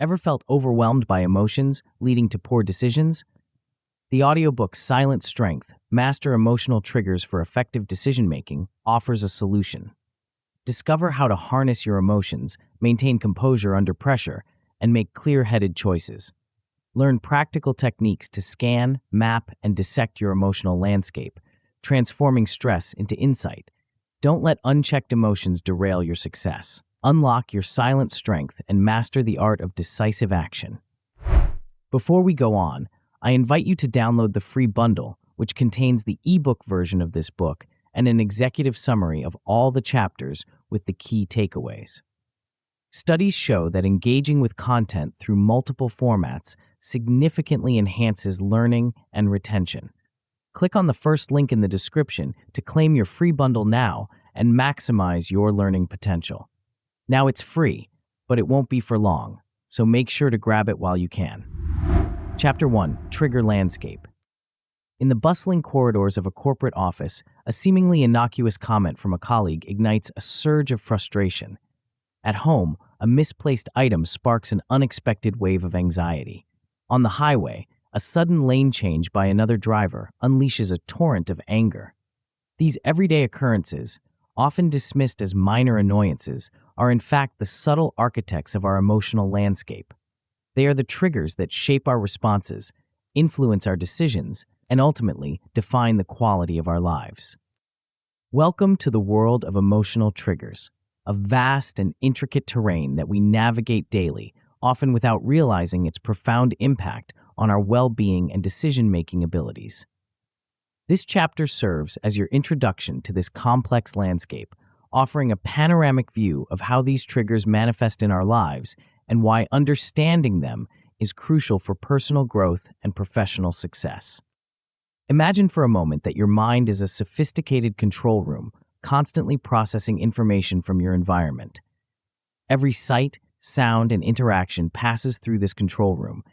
Ever felt overwhelmed by emotions, leading to poor decisions? The audiobook Silent Strength, Master Emotional Triggers for Effective Decision-Making offers a solution. Discover how to harness your emotions, maintain composure under pressure, and make clear-headed choices. Learn practical techniques to scan, map, and dissect your emotional landscape, transforming stress into insight. Don't let unchecked emotions derail your success. Unlock your silent strength and master the art of decisive action. Before we go on, I invite you to download the free bundle, which contains the ebook version of this book and an executive summary of all the chapters with the key takeaways. Studies show that engaging with content through multiple formats significantly enhances learning and retention. Click on the first link in the description to claim your free bundle now and maximize your learning potential. Now it's free, but it won't be for long, so make sure to grab it while you can. Chapter 1: Trigger Landscape. In the bustling corridors of a corporate office, a seemingly innocuous comment from a colleague ignites a surge of frustration. At home, a misplaced item sparks an unexpected wave of anxiety. On the highway, a sudden lane change by another driver unleashes a torrent of anger. These everyday occurrences, often dismissed as minor annoyances, are in fact the subtle architects of our emotional landscape. They are the triggers that shape our responses, influence our decisions, and ultimately define the quality of our lives. Welcome to the world of emotional triggers, a vast and intricate terrain that we navigate daily, often without realizing its profound impact on our well-being and decision-making abilities. This chapter serves as your introduction to this complex landscape, offering a panoramic view of how these triggers manifest in our lives and why understanding them is crucial for personal growth and professional success. Imagine for a moment that your mind is a sophisticated control room, constantly processing information from your environment. Every sight, sound, and interaction passes through this control room,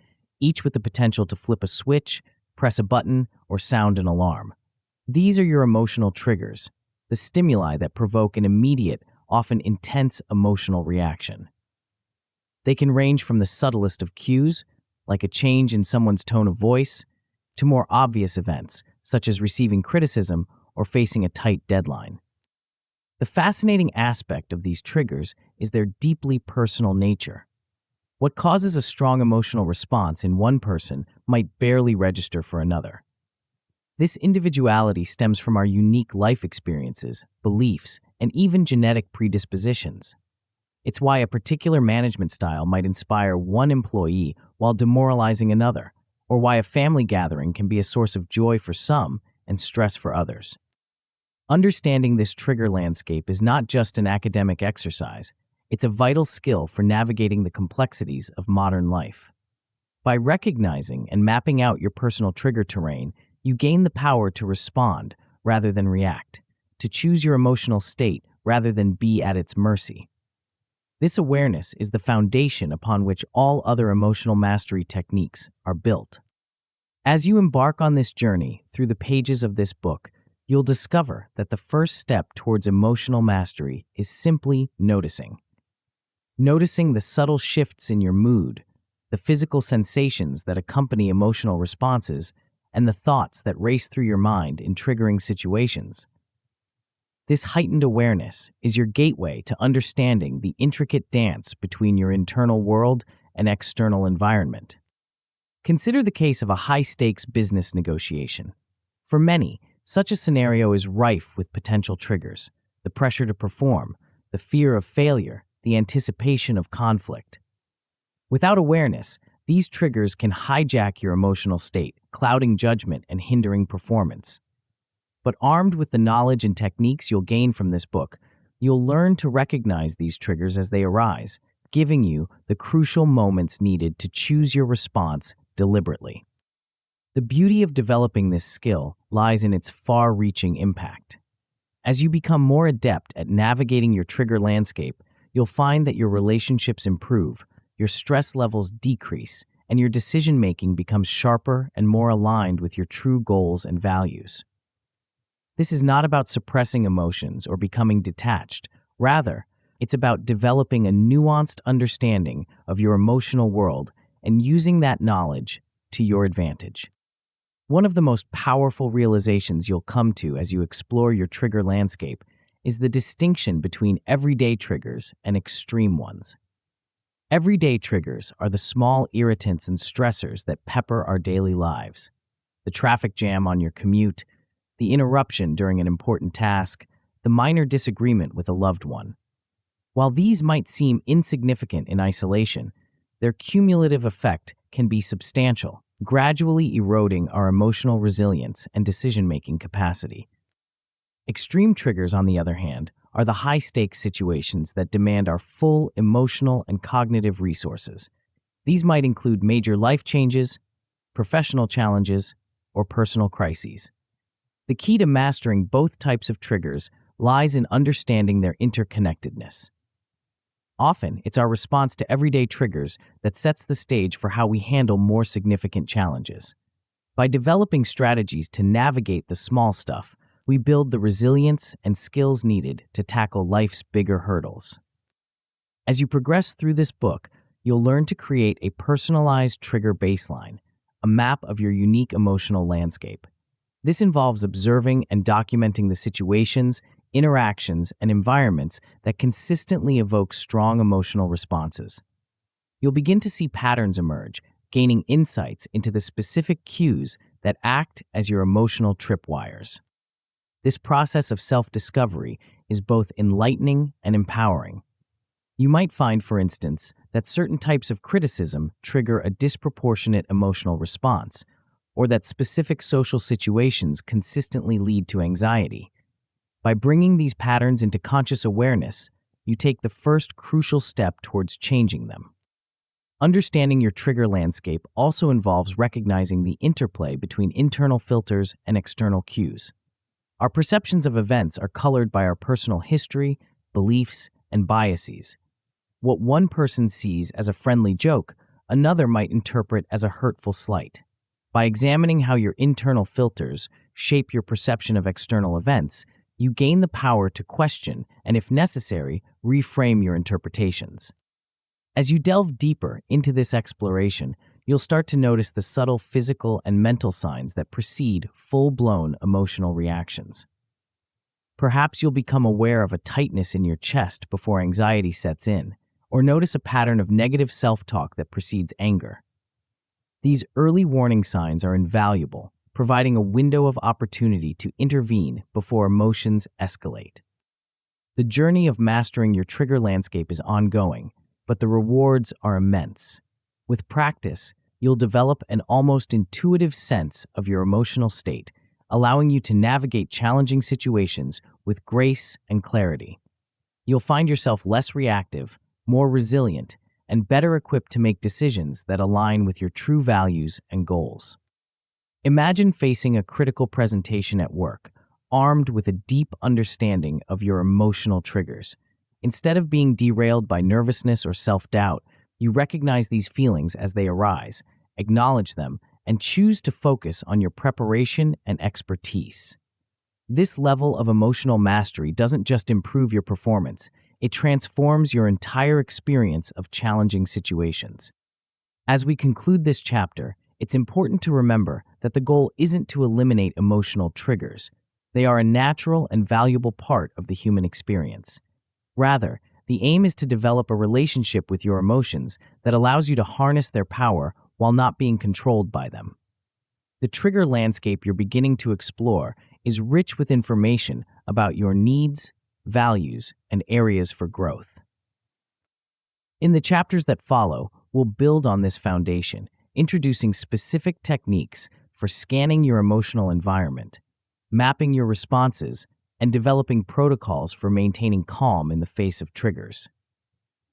each with the potential to flip a switch, press a button, or sound an alarm. These are your emotional triggers, the stimuli that provoke an immediate, often intense emotional reaction. They can range from the subtlest of cues, like a change in someone's tone of voice, to more obvious events, such as receiving criticism or facing a tight deadline. The fascinating aspect of these triggers is their deeply personal nature. What causes a strong emotional response in one person might barely register for another. This individuality stems from our unique life experiences, beliefs, and even genetic predispositions. It's why a particular management style might inspire one employee while demoralizing another, or why a family gathering can be a source of joy for some and stress for others. Understanding this trigger landscape is not just an academic exercise, it's a vital skill for navigating the complexities of modern life. By recognizing and mapping out your personal trigger terrain, you gain the power to respond rather than react, to choose your emotional state rather than be at its mercy. This awareness is the foundation upon which all other emotional mastery techniques are built. As you embark on this journey through the pages of this book, you'll discover that the first step towards emotional mastery is simply noticing. Noticing the subtle shifts in your mood, the physical sensations that accompany emotional responses, and the thoughts that race through your mind in triggering situations. This heightened awareness is your gateway to understanding the intricate dance between your internal world and external environment. Consider the case of a high-stakes business negotiation. For many, such a scenario is rife with potential triggers: the pressure to perform, the fear of failure, the anticipation of conflict. Without awareness, these triggers can hijack your emotional state, clouding judgment and hindering performance. But armed with the knowledge and techniques you'll gain from this book, you'll learn to recognize these triggers as they arise, giving you the crucial moments needed to choose your response deliberately. The beauty of developing this skill lies in its far-reaching impact. As you become more adept at navigating your trigger landscape, you'll find that your relationships improve, your stress levels decrease, and your decision-making becomes sharper and more aligned with your true goals and values. This is not about suppressing emotions or becoming detached. Rather, It's about developing a nuanced understanding of your emotional world and using that knowledge to your advantage. One of the most powerful realizations you'll come to as you explore your trigger landscape is the distinction between everyday triggers and extreme ones. Everyday triggers are the small irritants and stressors that pepper our daily lives. The traffic jam on your commute, the interruption during an important task, the minor disagreement with a loved one. While these might seem insignificant in isolation, their cumulative effect can be substantial, gradually eroding our emotional resilience and decision-making capacity. Extreme triggers, on the other hand, are the high-stakes situations that demand our full emotional and cognitive resources. These might include major life changes, professional challenges, or personal crises. The key to mastering both types of triggers lies in understanding their interconnectedness. Often, it's our response to everyday triggers that sets the stage for how we handle more significant challenges. By developing strategies to navigate the small stuff, we build the resilience and skills needed to tackle life's bigger hurdles. As you progress through this book, you'll learn to create a personalized trigger baseline, a map of your unique emotional landscape. This involves observing and documenting the situations, interactions, and environments that consistently evoke strong emotional responses. You'll begin to see patterns emerge, gaining insights into the specific cues that act as your emotional tripwires. This process of self-discovery is both enlightening and empowering. You might find, for instance, that certain types of criticism trigger a disproportionate emotional response, or that specific social situations consistently lead to anxiety. By bringing these patterns into conscious awareness, you take the first crucial step towards changing them. Understanding your trigger landscape also involves recognizing the interplay between internal filters and external cues. Our perceptions of events are colored by our personal history, beliefs, and biases. What one person sees as a friendly joke, another might interpret as a hurtful slight. By examining how your internal filters shape your perception of external events, you gain the power to question and, if necessary, reframe your interpretations. As you delve deeper into this exploration, you'll start to notice the subtle physical and mental signs that precede full-blown emotional reactions. Perhaps you'll become aware of a tightness in your chest before anxiety sets in, or notice a pattern of negative self-talk that precedes anger. These early warning signs are invaluable, providing a window of opportunity to intervene before emotions escalate. The journey of mastering your trigger landscape is ongoing, but the rewards are immense. With practice, you'll develop an almost intuitive sense of your emotional state, allowing you to navigate challenging situations with grace and clarity. You'll find yourself less reactive, more resilient, and better equipped to make decisions that align with your true values and goals. Imagine facing a critical presentation at work, armed with a deep understanding of your emotional triggers. Instead of being derailed by nervousness or self-doubt, you recognize these feelings as they arise, acknowledge them, and choose to focus on your preparation and expertise. This level of emotional mastery doesn't just improve your performance, it transforms your entire experience of challenging situations. As we conclude this chapter, it's important to remember that the goal isn't to eliminate emotional triggers. They are a natural and valuable part of the human experience. Rather, the aim is to develop a relationship with your emotions that allows you to harness their power while not being controlled by them. The trigger landscape you're beginning to explore is rich with information about your needs, values, and areas for growth. In the chapters that follow, we'll build on this foundation, introducing specific techniques for scanning your emotional environment, mapping your responses, and developing protocols for maintaining calm in the face of triggers.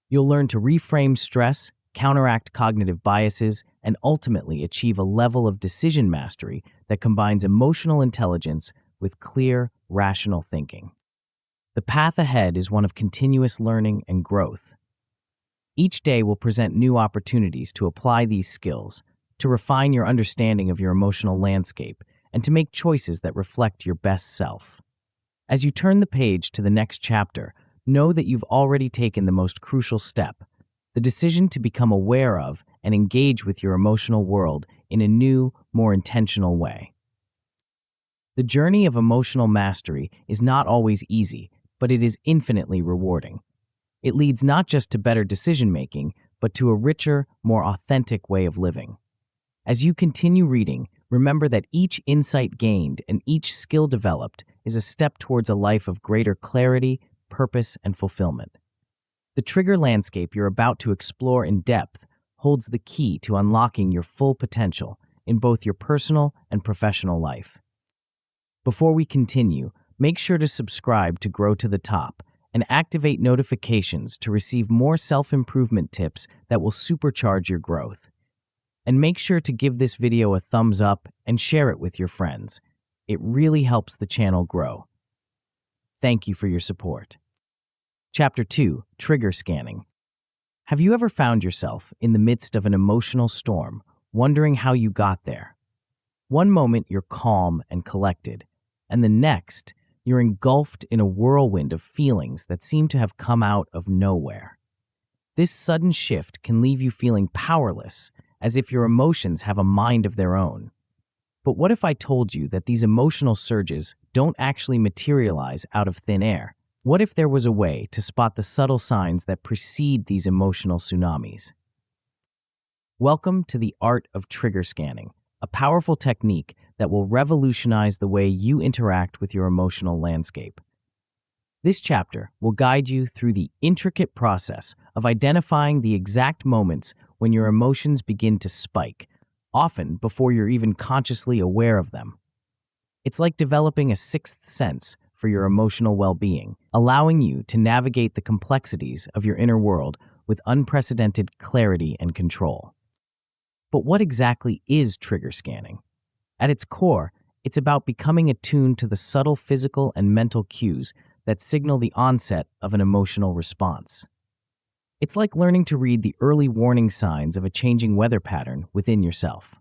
You'll learn to reframe stress, counteract cognitive biases, and ultimately achieve a level of decision mastery that combines emotional intelligence with clear, rational thinking. The path ahead is one of continuous learning and growth. Each day will present new opportunities to apply these skills, to refine your understanding of your emotional landscape, and to make choices that reflect your best self. As you turn the page to the next chapter, know that you've already taken the most crucial step, the decision to become aware of and engage with your emotional world in a new, more intentional way. The journey of emotional mastery is not always easy, but it is infinitely rewarding. It leads not just to better decision-making, but to a richer, more authentic way of living. As you continue reading, remember that each insight gained and each skill developed is a step towards a life of greater clarity, purpose, and fulfillment. The trigger landscape you're about to explore in depth holds the key to unlocking your full potential in both your personal and professional life. Before we continue, make sure to subscribe to Grow to the Top and activate notifications to receive more self-improvement tips that will supercharge your growth. And make sure to give this video a thumbs up and share it with your friends. It really helps the channel grow. Thank you for your support. Chapter 2, Trigger Scanning. Have you ever found yourself in the midst of an emotional storm, wondering how you got there? One moment you're calm and collected, and the next, you're engulfed in a whirlwind of feelings that seem to have come out of nowhere. This sudden shift can leave you feeling powerless, as if your emotions have a mind of their own. But what if I told you that these emotional surges don't actually materialize out of thin air? What if there was a way to spot the subtle signs that precede these emotional tsunamis? Welcome to the art of trigger scanning, a powerful technique that will revolutionize the way you interact with your emotional landscape. This chapter will guide you through the intricate process of identifying the exact moments when your emotions begin to spike, often before you're even consciously aware of them. It's like developing a sixth sense for your emotional well-being, allowing you to navigate the complexities of your inner world with unprecedented clarity and control. But what exactly is trigger scanning? At its core, it's about becoming attuned to the subtle physical and mental cues that signal the onset of an emotional response. It's like learning to read the early warning signs of a changing weather pattern within yourself.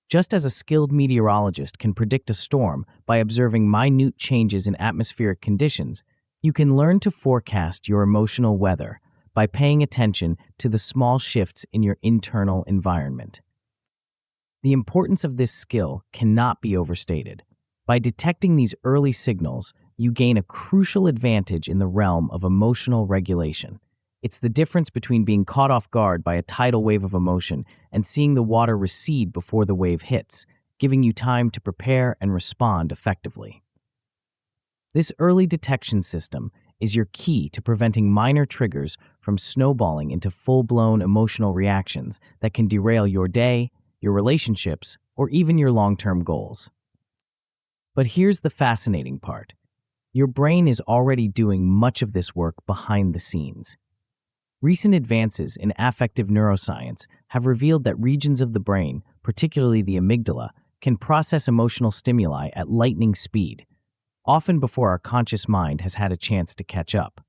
Just as a skilled meteorologist can predict a storm by observing minute changes in atmospheric conditions, you can learn to forecast your emotional weather by paying attention to the small shifts in your internal environment. The importance of this skill cannot be overstated. By detecting these early signals, you gain a crucial advantage in the realm of emotional regulation. It's the difference between being caught off guard by a tidal wave of emotion and seeing the water recede before the wave hits, giving you time to prepare and respond effectively. This early detection system is your key to preventing minor triggers from snowballing into full-blown emotional reactions that can derail your day, your relationships, or even your long-term goals. But here's the fascinating part. Your brain is already doing much of this work behind the scenes. Recent advances in affective neuroscience have revealed that regions of the brain, particularly the amygdala, can process emotional stimuli at lightning speed, often before our conscious mind has had a chance to catch up.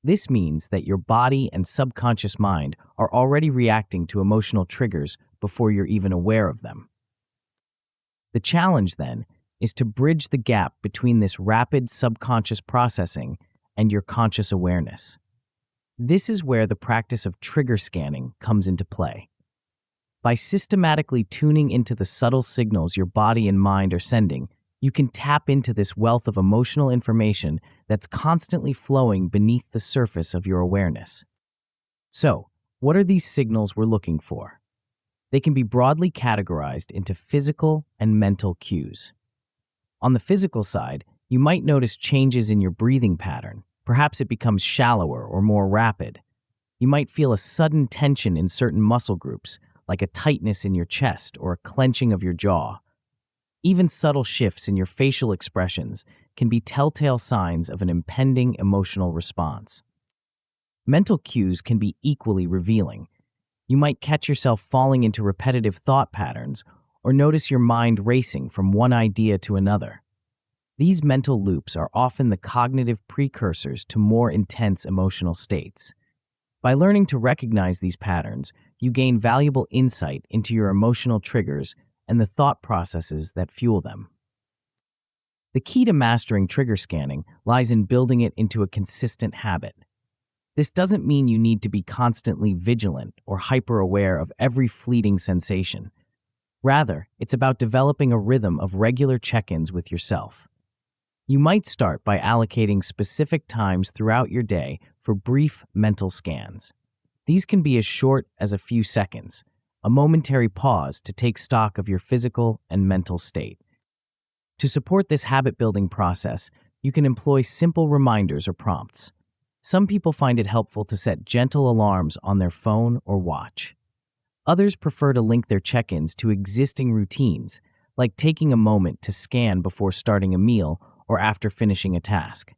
This means that your body and subconscious mind are already reacting to emotional triggers before you're even aware of them. The challenge, then, is to bridge the gap between this rapid subconscious processing and your conscious awareness. This is where the practice of trigger scanning comes into play. By systematically tuning into the subtle signals your body and mind are sending, you can tap into this wealth of emotional information that's constantly flowing beneath the surface of your awareness. So, what are these signals we're looking for? They can be broadly categorized into physical and mental cues. On the physical side, you might notice changes in your breathing pattern. Perhaps it becomes shallower or more rapid. You might feel a sudden tension in certain muscle groups, like a tightness in your chest or a clenching of your jaw. Even subtle shifts in your facial expressions can be telltale signs of an impending emotional response. Mental cues can be equally revealing. You might catch yourself falling into repetitive thought patterns or notice your mind racing from one idea to another. These mental loops are often the cognitive precursors to more intense emotional states. By learning to recognize these patterns, you gain valuable insight into your emotional triggers and the thought processes that fuel them. The key to mastering trigger scanning lies in building it into a consistent habit. This doesn't mean you need to be constantly vigilant or hyper-aware of every fleeting sensation. Rather, it's about developing a rhythm of regular check-ins with yourself. You might start by allocating specific times throughout your day for brief mental scans. These can be as short as a few seconds, a momentary pause to take stock of your physical and mental state. To support this habit-building process, you can employ simple reminders or prompts. Some people find it helpful to set gentle alarms on their phone or watch. Others prefer to link their check-ins to existing routines, like taking a moment to scan before starting a meal or after finishing a task.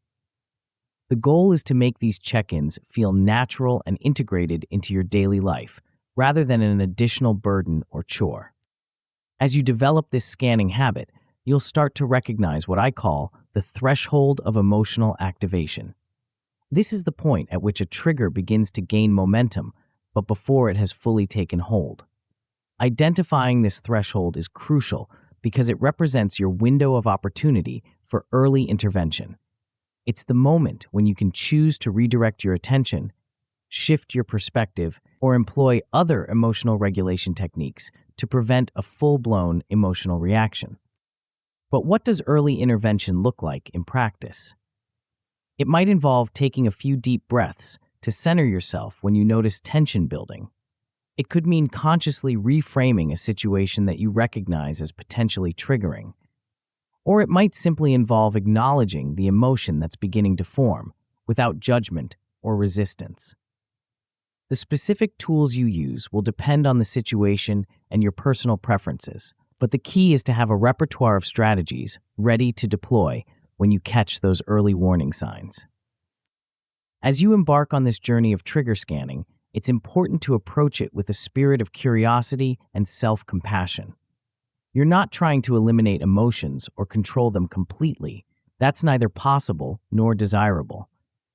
The goal is to make these check-ins feel natural and integrated into your daily life, rather than an additional burden or chore. As you develop this scanning habit, you'll start to recognize what I call the threshold of emotional activation. This is the point at which a trigger begins to gain momentum, but before it has fully taken hold. Identifying this threshold is crucial because it represents your window of opportunity for early intervention. It's the moment when you can choose to redirect your attention, shift your perspective, or employ other emotional regulation techniques to prevent a full-blown emotional reaction. But what does early intervention look like in practice? It might involve taking a few deep breaths to center yourself when you notice tension building. It could mean consciously reframing a situation that you recognize as potentially triggering. Or it might simply involve acknowledging the emotion that's beginning to form, without judgment or resistance. The specific tools you use will depend on the situation and your personal preferences, but the key is to have a repertoire of strategies ready to deploy when you catch those early warning signs. As you embark on this journey of trigger scanning, it's important to approach it with a spirit of curiosity and self-compassion. You're not trying to eliminate emotions or control them completely. That's neither possible nor desirable.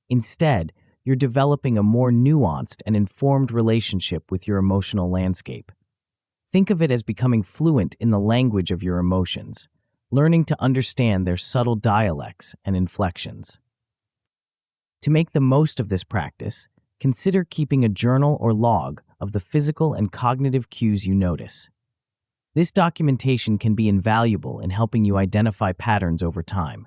Instead, you're developing a more nuanced and informed relationship with your emotional landscape. Think of it as becoming fluent in the language of your emotions, learning to understand their subtle dialects and inflections. To make the most of this practice, consider keeping a journal or log of the physical and cognitive cues you notice. This documentation can be invaluable in helping you identify patterns over time.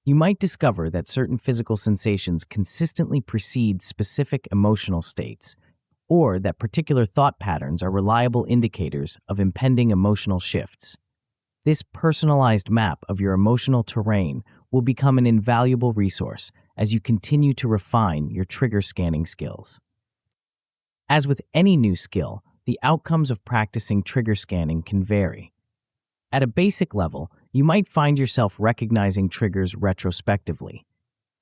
You might discover that certain physical sensations consistently precede specific emotional states, or that particular thought patterns are reliable indicators of impending emotional shifts. This personalized map of your emotional terrain will become an invaluable resource as you continue to refine your trigger scanning skills. As with any new skill, the outcomes of practicing trigger scanning can vary. At a basic level, you might find yourself recognizing triggers retrospectively.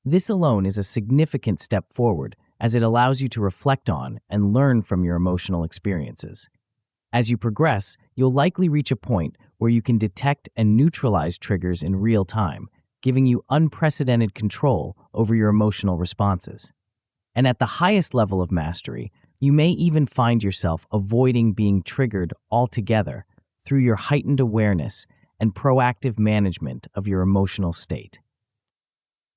This alone is a significant step forward as it allows you to reflect on and learn from your emotional experiences. As you progress, you'll likely reach a point where you can detect and neutralize triggers in real time, giving you unprecedented control over your emotional responses. And at the highest level of mastery, you may even find yourself avoiding being triggered altogether through your heightened awareness and proactive management of your emotional state.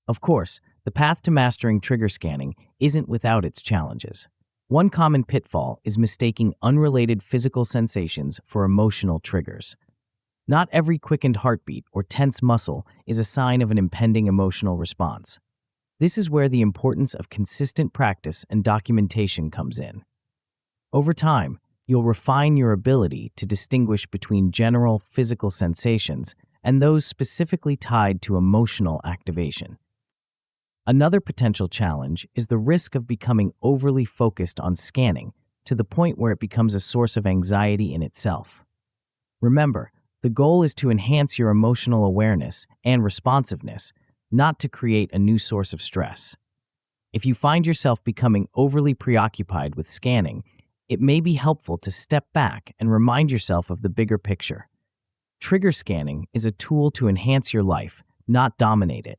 Of course, the path to mastering trigger scanning isn't without its challenges. One common pitfall is mistaking unrelated physical sensations for emotional triggers. Not every quickened heartbeat or tense muscle is a sign of an impending emotional response. This is where the importance of consistent practice and documentation comes in. Over time, you'll refine your ability to distinguish between general physical sensations and those specifically tied to emotional activation. Another potential challenge is the risk of becoming overly focused on scanning to the point where it becomes a source of anxiety in itself. Remember, the goal is to enhance your emotional awareness and responsiveness, not to create a new source of stress. If you find yourself becoming overly preoccupied with scanning, it may be helpful to step back and remind yourself of the bigger picture. Trigger scanning is a tool to enhance your life, not dominate it.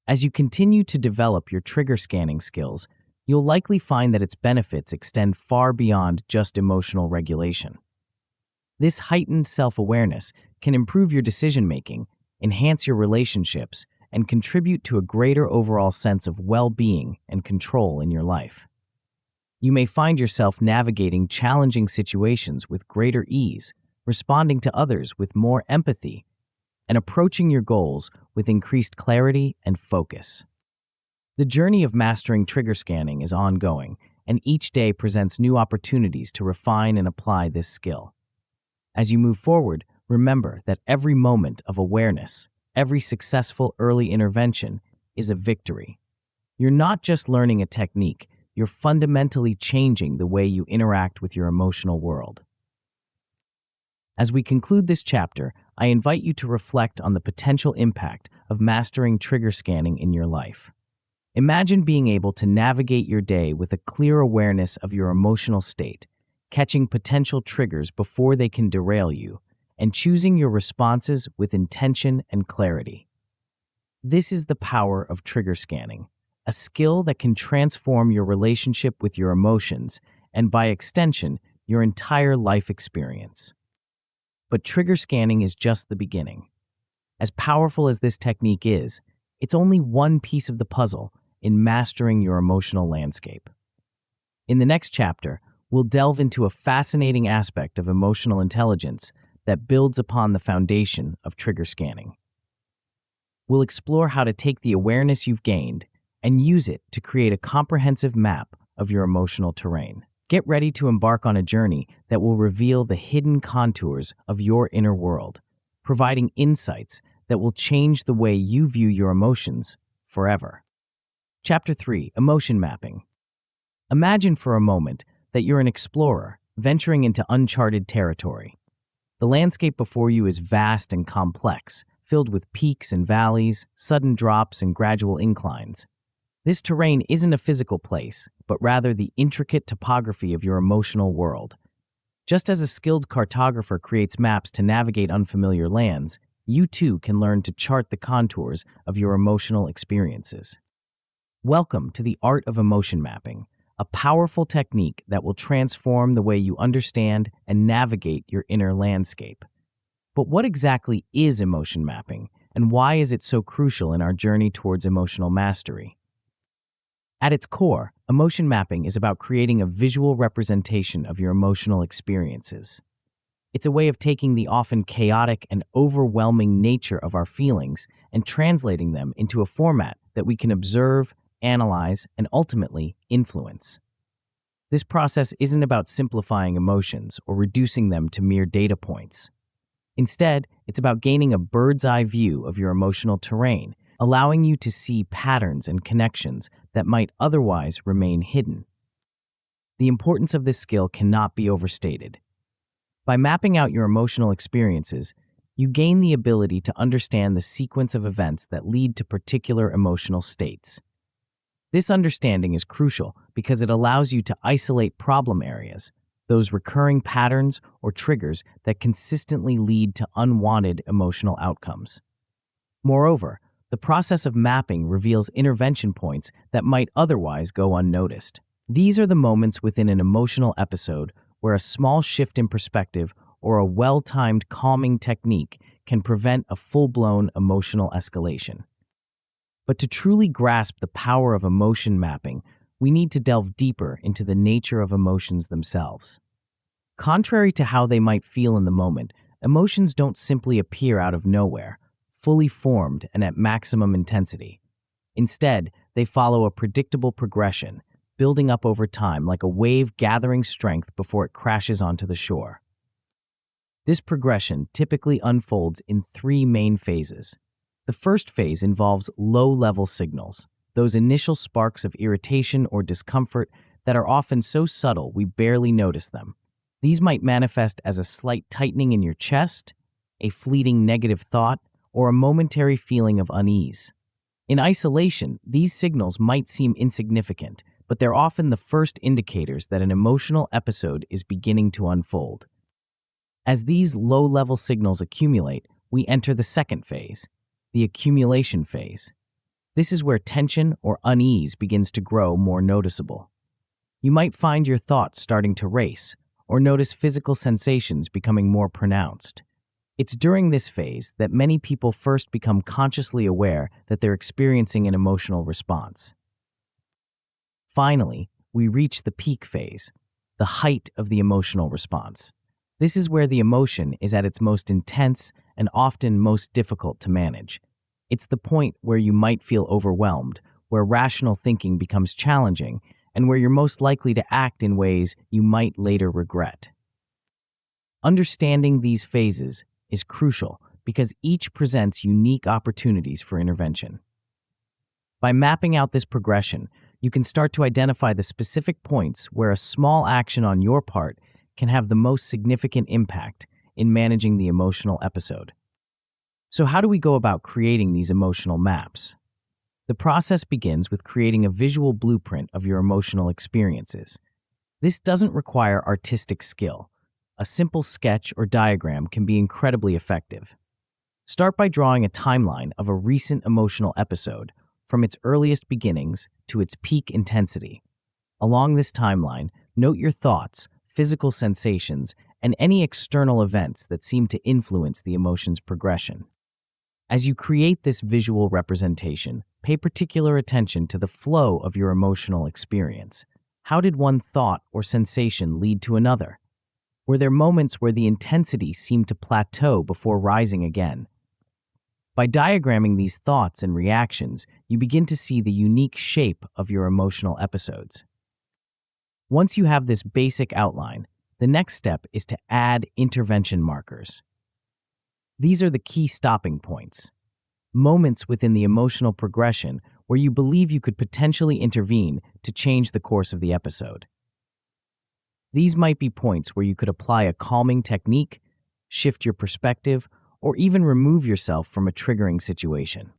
As you continue to develop your trigger scanning skills, you'll likely find that its benefits extend far beyond just emotional regulation. This heightened self-awareness can improve your decision-making, enhance your relationships, and contribute to a greater overall sense of well-being and control in your life. You may find yourself navigating challenging situations with greater ease, responding to others with more empathy, and approaching your goals with increased clarity and focus. The journey of mastering trigger scanning is ongoing, and each day presents new opportunities to refine and apply this skill. As you move forward, remember that every moment of awareness, every successful early intervention is a victory. You're not just learning a technique, you're fundamentally changing the way you interact with your emotional world. As we conclude this chapter, I invite you to reflect on the potential impact of mastering trigger scanning in your life. Imagine being able to navigate your day with a clear awareness of your emotional state, catching potential triggers before they can derail you, and choosing your responses with intention and clarity. This is the power of trigger scanning, a skill that can transform your relationship with your emotions and, by extension, your entire life experience. But trigger scanning is just the beginning. As powerful as this technique is, it's only one piece of the puzzle in mastering your emotional landscape. In the next chapter, we'll delve into a fascinating aspect of emotional intelligence that builds upon the foundation of trigger scanning. We'll explore how to take the awareness you've gained and use it to create a comprehensive map of your emotional terrain. Get ready to embark on a journey that will reveal the hidden contours of your inner world, providing insights that will change the way you view your emotions forever. Chapter 3: Emotion Mapping. Imagine for a moment that you're an explorer venturing into uncharted territory. The landscape before you is vast and complex, filled with peaks and valleys, sudden drops and gradual inclines. This terrain isn't a physical place, but rather the intricate topography of your emotional world. Just as a skilled cartographer creates maps to navigate unfamiliar lands, you too can learn to chart the contours of your emotional experiences. Welcome to the art of emotion mapping, a powerful technique that will transform the way you understand and navigate your inner landscape. But what exactly is emotion mapping, and why is it so crucial in our journey towards emotional mastery? At its core, emotion mapping is about creating a visual representation of your emotional experiences. It's a way of taking the often chaotic and overwhelming nature of our feelings and translating them into a format that we can observe, analyze, and ultimately influence. This process isn't about simplifying emotions or reducing them to mere data points. Instead, it's about gaining a bird's-eye view of your emotional terrain, allowing you to see patterns and connections that might otherwise remain hidden. The importance of this skill cannot be overstated. By mapping out your emotional experiences, you gain the ability to understand the sequence of events that lead to particular emotional states. This understanding is crucial because it allows you to isolate problem areas, those recurring patterns or triggers that consistently lead to unwanted emotional outcomes. Moreover, the process of mapping reveals intervention points that might otherwise go unnoticed. These are the moments within an emotional episode where a small shift in perspective or a well-timed calming technique can prevent a full-blown emotional escalation. But to truly grasp the power of emotion mapping, we need to delve deeper into the nature of emotions themselves. Contrary to how they might feel in the moment, emotions don't simply appear out of nowhere, fully formed and at maximum intensity. Instead, they follow a predictable progression, building up over time like a wave gathering strength before it crashes onto the shore. This progression typically unfolds in three main phases. The first phase involves low-level signals, those initial sparks of irritation or discomfort that are often so subtle we barely notice them. These might manifest as a slight tightening in your chest, a fleeting negative thought, or a momentary feeling of unease. In isolation, these signals might seem insignificant, but they're often the first indicators that an emotional episode is beginning to unfold. As these low-level signals accumulate, we enter the second phase, the accumulation phase. This is where tension or unease begins to grow more noticeable. You might find your thoughts starting to race, or notice physical sensations becoming more pronounced. It's during this phase that many people first become consciously aware that they're experiencing an emotional response. Finally, we reach the peak phase, the height of the emotional response. This is where the emotion is at its most intense and often most difficult to manage. It's the point where you might feel overwhelmed, where rational thinking becomes challenging, and where you're most likely to act in ways you might later regret. Understanding these phases is crucial because each presents unique opportunities for intervention. By mapping out this progression, you can start to identify the specific points where a small action on your part can have the most significant impact in managing the emotional episode. So how do we go about creating these emotional maps? The process begins with creating a visual blueprint of your emotional experiences. This doesn't require artistic skill. A simple sketch or diagram can be incredibly effective. Start by drawing a timeline of a recent emotional episode, from its earliest beginnings to its peak intensity. Along this timeline, note your thoughts, physical sensations, and any external events that seem to influence the emotion's progression. As you create this visual representation, pay particular attention to the flow of your emotional experience. How did one thought or sensation lead to another? Were there moments where the intensity seemed to plateau before rising again? By diagramming these thoughts and reactions, you begin to see the unique shape of your emotional episodes. Once you have this basic outline, the next step is to add intervention markers. These are the key stopping points, moments within the emotional progression where you believe you could potentially intervene to change the course of the episode. These might be points where you could apply a calming technique, shift your perspective, or even remove yourself from a triggering situation.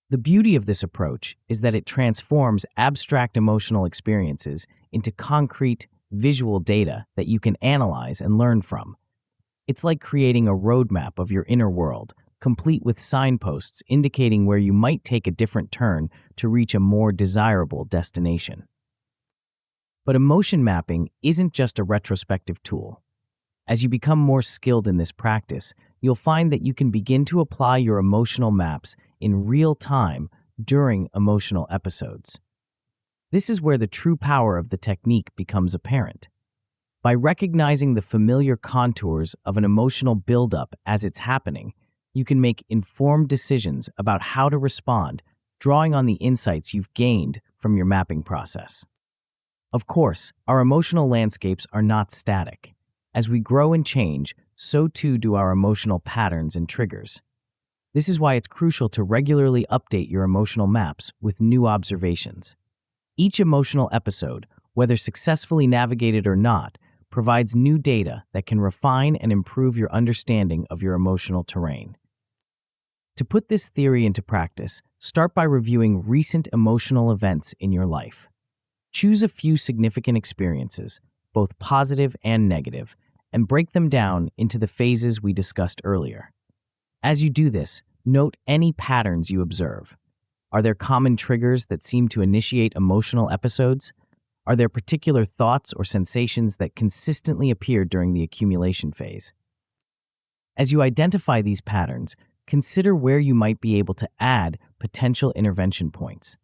The beauty of this approach is that it transforms abstract emotional experiences into concrete, visual data that you can analyze and learn from. It's like creating a roadmap of your inner world, complete with signposts indicating where you might take a different turn to reach a more desirable destination. But emotion mapping isn't just a retrospective tool. As you become more skilled in this practice, you'll find that you can begin to apply your emotional maps in real time during emotional episodes. This is where the true power of the technique becomes apparent. By recognizing the familiar contours of an emotional buildup as it's happening, you can make informed decisions about how to respond, drawing on the insights you've gained from your mapping process. Of course, our emotional landscapes are not static. As we grow and change, so too do our emotional patterns and triggers. This is why it's crucial to regularly update your emotional maps with new observations. Each emotional episode, whether successfully navigated or not, provides new data that can refine and improve your understanding of your emotional terrain. To put this theory into practice, start by reviewing recent emotional events in your life. Choose a few significant experiences, both positive and negative, and break them down into the phases we discussed earlier. As you do this, note any patterns you observe. Are there common triggers that seem to initiate emotional episodes? Are there particular thoughts or sensations that consistently appear during the accumulation phase? As you identify these patterns, consider where you might be able to add potential intervention points.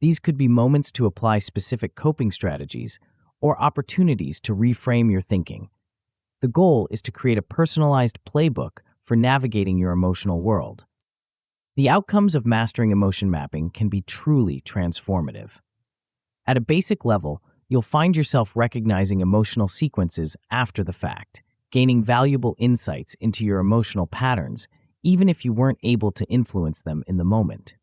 These could be moments to apply specific coping strategies or opportunities to reframe your thinking. The goal is to create a personalized playbook for navigating your emotional world. The outcomes of mastering emotion mapping can be truly transformative. At a basic level, you'll find yourself recognizing emotional sequences after the fact, gaining valuable insights into your emotional patterns, even if you weren't able to influence them in the moment.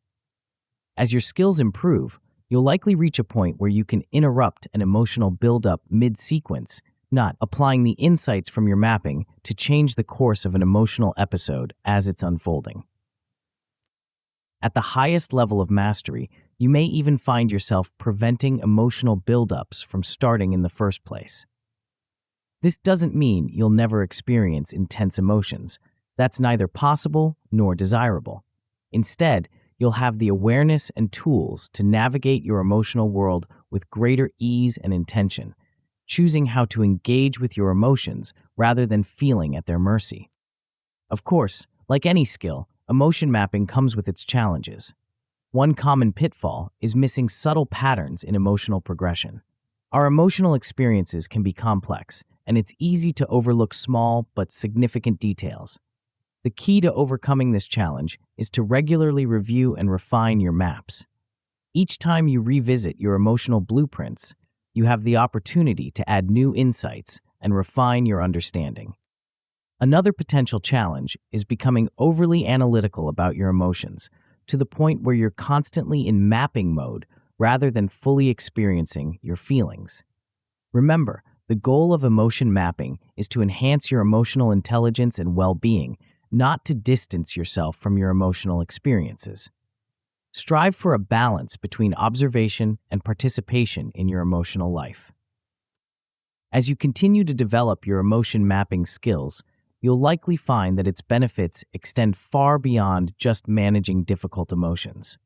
As your skills improve, you'll likely reach a point where you can interrupt an emotional buildup mid-sequence, not applying the insights from your mapping to change the course of an emotional episode as it's unfolding. At the highest level of mastery, you may even find yourself preventing emotional buildups from starting in the first place. This doesn't mean you'll never experience intense emotions. That's neither possible nor desirable. Instead, you'll have the awareness and tools to navigate your emotional world with greater ease and intention, choosing how to engage with your emotions rather than feeling at their mercy. Of course, like any skill, emotion mapping comes with its challenges. One common pitfall is missing subtle patterns in emotional progression. Our emotional experiences can be complex, and it's easy to overlook small but significant details. The key to overcoming this challenge is to regularly review and refine your maps. Each time you revisit your emotional blueprints, you have the opportunity to add new insights and refine your understanding. Another potential challenge is becoming overly analytical about your emotions, to the point where you're constantly in mapping mode rather than fully experiencing your feelings. Remember, the goal of emotion mapping is to enhance your emotional intelligence and well-being, not to distance yourself from your emotional experiences. Strive for a balance between observation and participation in your emotional life. As you continue to develop your emotion mapping skills, you'll likely find that its benefits extend far beyond just managing difficult emotions.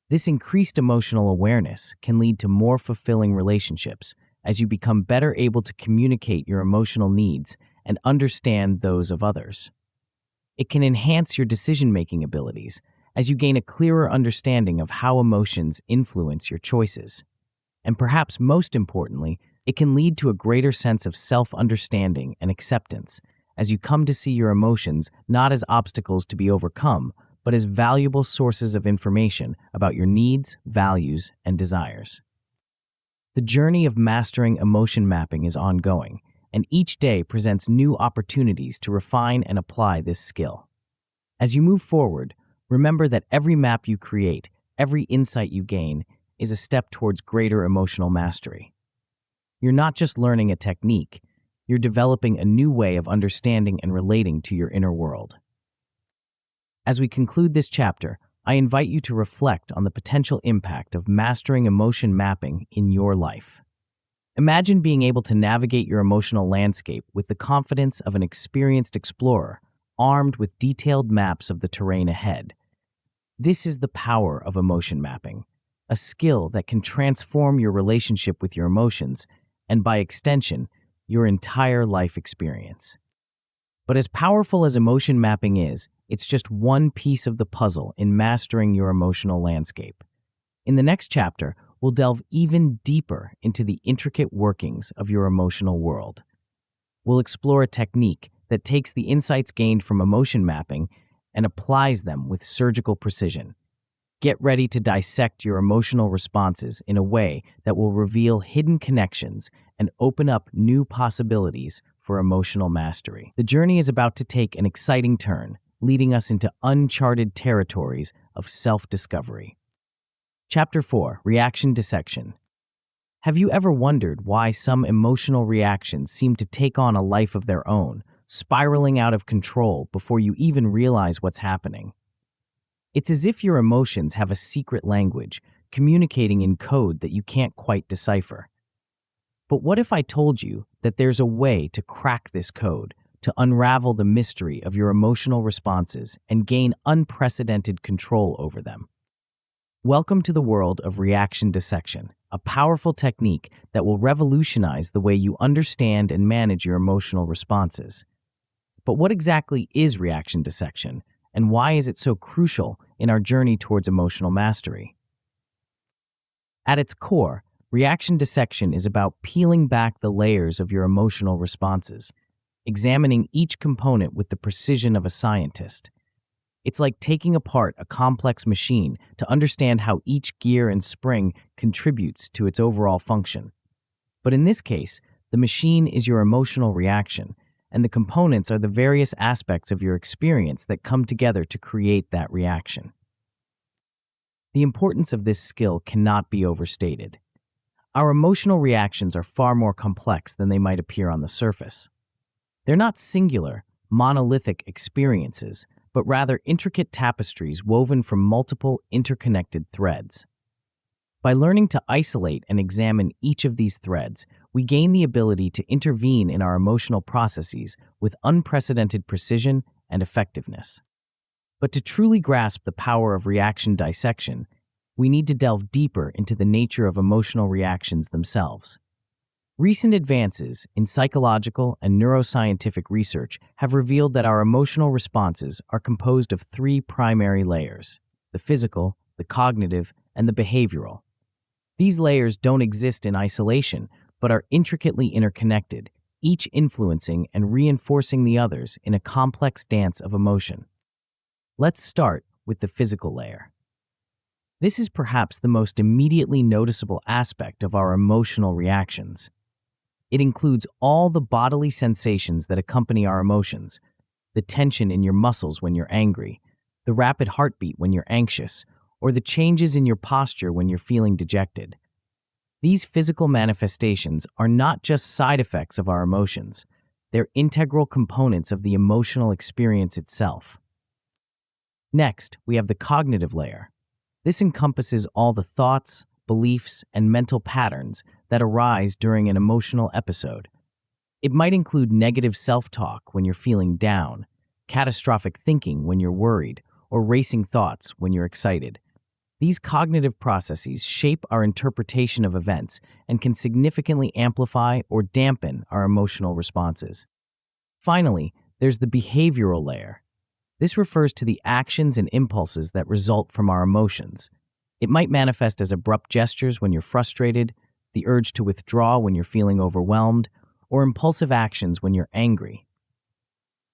This increased emotional awareness can lead to more fulfilling relationships as you become better able to communicate your emotional needs and understand those of others. It can enhance your decision-making abilities as you gain a clearer understanding of how emotions influence your choices. And perhaps most importantly, it can lead to a greater sense of self-understanding and acceptance as you come to see your emotions not as obstacles to be overcome, but as valuable sources of information about your needs, values, and desires. The journey of mastering emotion mapping is ongoing, and each day presents new opportunities to refine and apply this skill. As you move forward, remember that every map you create, every insight you gain, is a step towards greater emotional mastery. You're not just learning a technique, you're developing a new way of understanding and relating to your inner world. As we conclude this chapter, I invite you to reflect on the potential impact of mastering emotion mapping in your life. Imagine being able to navigate your emotional landscape with the confidence of an experienced explorer, armed with detailed maps of the terrain ahead. This is the power of emotion mapping, a skill that can transform your relationship with your emotions and, by extension, your entire life experience. But as powerful as emotion mapping is, it's just one piece of the puzzle in mastering your emotional landscape. In the next chapter, we'll delve even deeper into the intricate workings of your emotional world. We'll explore a technique that takes the insights gained from emotion mapping and applies them with surgical precision. Get ready to dissect your emotional responses in a way that will reveal hidden connections and open up new possibilities for emotional mastery. The journey is about to take an exciting turn, leading us into uncharted territories of self-discovery. Chapter 4: Reaction Dissection. Have you ever wondered why some emotional reactions seem to take on a life of their own, spiraling out of control before you even realize what's happening? It's as if your emotions have a secret language, communicating in code that you can't quite decipher. But what if I told you that there's a way to crack this code, to unravel the mystery of your emotional responses and gain unprecedented control over them? Welcome to the world of reaction dissection, a powerful technique that will revolutionize the way you understand and manage your emotional responses. But what exactly is reaction dissection, and why is it so crucial in our journey towards emotional mastery? At its core, reaction dissection is about peeling back the layers of your emotional responses, examining each component with the precision of a scientist. It's like taking apart a complex machine to understand how each gear and spring contributes to its overall function. But in this case, the machine is your emotional reaction, and the components are the various aspects of your experience that come together to create that reaction. The importance of this skill cannot be overstated. Our emotional reactions are far more complex than they might appear on the surface. They're not singular, monolithic experiences, but rather intricate tapestries woven from multiple interconnected threads. By learning to isolate and examine each of these threads, we gain the ability to intervene in our emotional processes with unprecedented precision and effectiveness. But to truly grasp the power of reaction dissection, we need to delve deeper into the nature of emotional reactions themselves. Recent advances in psychological and neuroscientific research have revealed that our emotional responses are composed of three primary layers: the physical, the cognitive, and the behavioral. These layers don't exist in isolation, but are intricately interconnected, each influencing and reinforcing the others in a complex dance of emotion. Let's start with the physical layer. This is perhaps the most immediately noticeable aspect of our emotional reactions. It includes all the bodily sensations that accompany our emotions: the tension in your muscles when you're angry, the rapid heartbeat when you're anxious, or the changes in your posture when you're feeling dejected. These physical manifestations are not just side effects of our emotions, they're integral components of the emotional experience itself. Next, we have the cognitive layer. This encompasses all the thoughts, beliefs, and mental patterns that arise during an emotional episode. It might include negative self-talk when you're feeling down, catastrophic thinking when you're worried, or racing thoughts when you're excited. These cognitive processes shape our interpretation of events and can significantly amplify or dampen our emotional responses. Finally, there's the behavioral layer. This refers to the actions and impulses that result from our emotions. It might manifest as abrupt gestures when you're frustrated, the urge to withdraw when you're feeling overwhelmed, or impulsive actions when you're angry.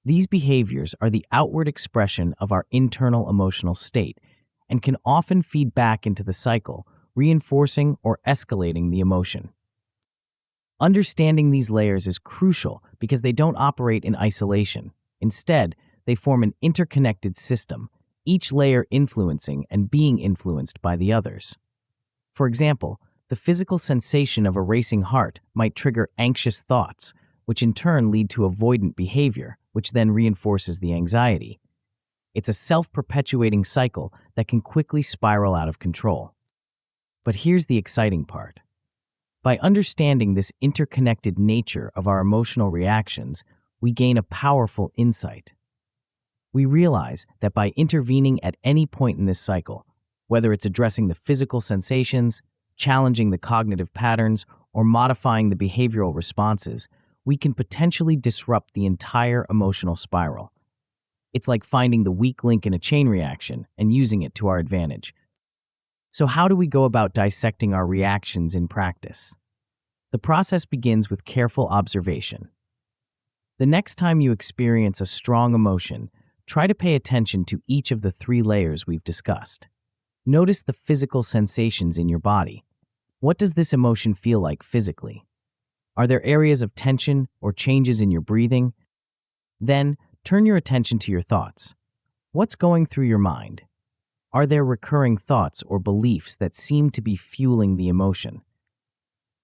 These behaviors are the outward expression of our internal emotional state and can often feed back into the cycle, reinforcing or escalating the emotion. Understanding these layers is crucial because they don't operate in isolation. Instead, they form an interconnected system, each layer influencing and being influenced by the others. For example, the physical sensation of a racing heart might trigger anxious thoughts, which in turn lead to avoidant behavior, which then reinforces the anxiety. It's a self-perpetuating cycle that can quickly spiral out of control. But here's the exciting part. By understanding this interconnected nature of our emotional reactions, we gain a powerful insight. We realize that by intervening at any point in this cycle, whether it's addressing the physical sensations, challenging the cognitive patterns, or modifying the behavioral responses, we can potentially disrupt the entire emotional spiral. It's like finding the weak link in a chain reaction and using it to our advantage. So how do we go about dissecting our reactions in practice? The process begins with careful observation. The next time you experience a strong emotion, try to pay attention to each of the three layers we've discussed. Notice the physical sensations in your body. What does this emotion feel like physically? Are there areas of tension or changes in your breathing? Then, turn your attention to your thoughts. What's going through your mind? Are there recurring thoughts or beliefs that seem to be fueling the emotion?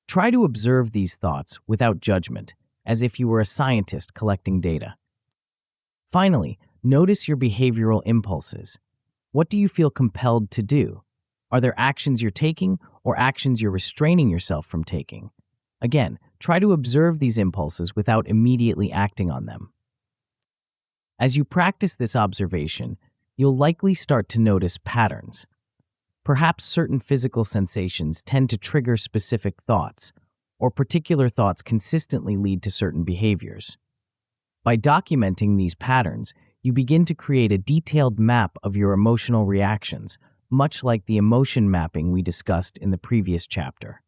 Try to observe these thoughts without judgment, as if you were a scientist collecting data. Finally, notice your behavioral impulses. What do you feel compelled to do? Are there actions you're taking or actions you're restraining yourself from taking? Again, try to observe these impulses without immediately acting on them. As you practice this observation, you'll likely start to notice patterns. Perhaps certain physical sensations tend to trigger specific thoughts, or particular thoughts consistently lead to certain behaviors. By documenting these patterns, you begin to create a detailed map of your emotional reactions, much like the emotion mapping we discussed in the previous chapter.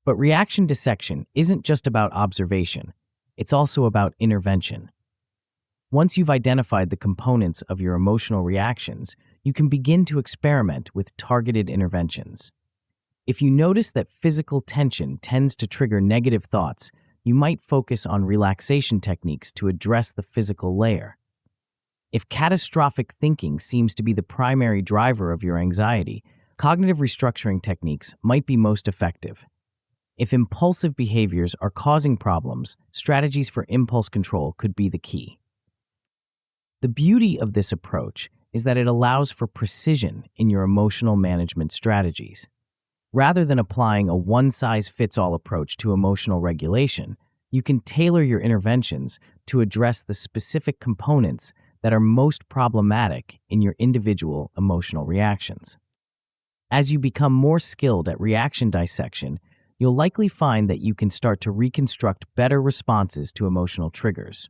But reaction dissection isn't just about observation, it's also about intervention. Once you've identified the components of your emotional reactions, you can begin to experiment with targeted interventions. If you notice that physical tension tends to trigger negative thoughts, you might focus on relaxation techniques to address the physical layer. If catastrophic thinking seems to be the primary driver of your anxiety, cognitive restructuring techniques might be most effective. If impulsive behaviors are causing problems, strategies for impulse control could be the key. The beauty of this approach is that it allows for precision in your emotional management strategies. Rather than applying a one-size-fits-all approach to emotional regulation, you can tailor your interventions to address the specific components that are most problematic in your individual emotional reactions. As you become more skilled at reaction dissection, you'll likely find that you can start to reconstruct better responses to emotional triggers.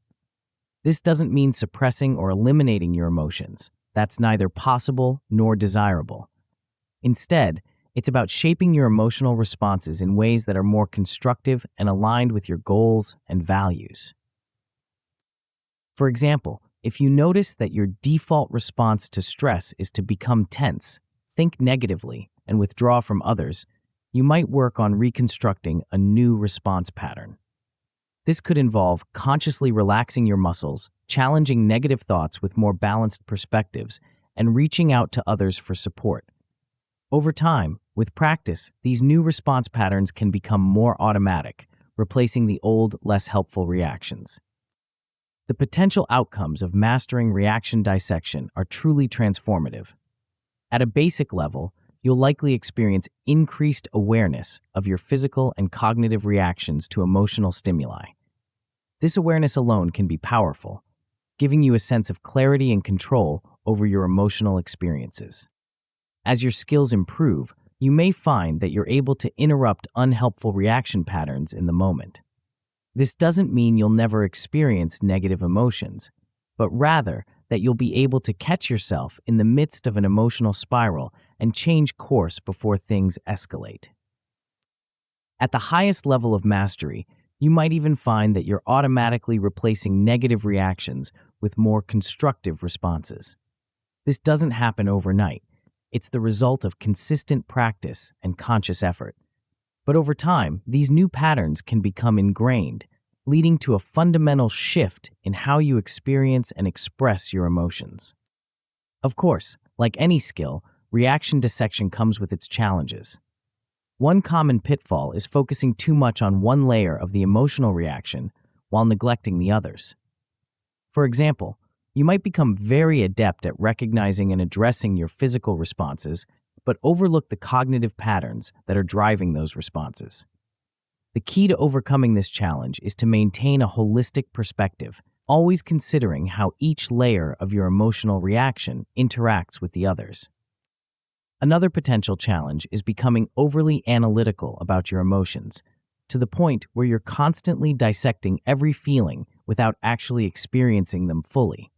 This doesn't mean suppressing or eliminating your emotions. That's neither possible nor desirable. Instead, it's about shaping your emotional responses in ways that are more constructive and aligned with your goals and values. For example, if you notice that your default response to stress is to become tense, think negatively, and withdraw from others, you might work on reconstructing a new response pattern. This could involve consciously relaxing your muscles, challenging negative thoughts with more balanced perspectives, and reaching out to others for support. Over time, with practice, these new response patterns can become more automatic, replacing the old, less helpful reactions. The potential outcomes of mastering reaction dissection are truly transformative. At a basic level, you'll likely experience increased awareness of your physical and cognitive reactions to emotional stimuli. This awareness alone can be powerful, giving you a sense of clarity and control over your emotional experiences. As your skills improve, you may find that you're able to interrupt unhelpful reaction patterns in the moment. This doesn't mean you'll never experience negative emotions, but rather that you'll be able to catch yourself in the midst of an emotional spiral and change course before things escalate. At the highest level of mastery, you might even find that you're automatically replacing negative reactions with more constructive responses. This doesn't happen overnight. It's the result of consistent practice and conscious effort. But over time, these new patterns can become ingrained, leading to a fundamental shift in how you experience and express your emotions. Of course, like any skill, reaction dissection comes with its challenges. One common pitfall is focusing too much on one layer of the emotional reaction while neglecting the others. For example, you might become very adept at recognizing and addressing your physical responses, but overlook the cognitive patterns that are driving those responses. The key to overcoming this challenge is to maintain a holistic perspective, always considering how each layer of your emotional reaction interacts with the others. Another potential challenge is becoming overly analytical about your emotions, to the point where you're constantly dissecting every feeling without actually experiencing them fully.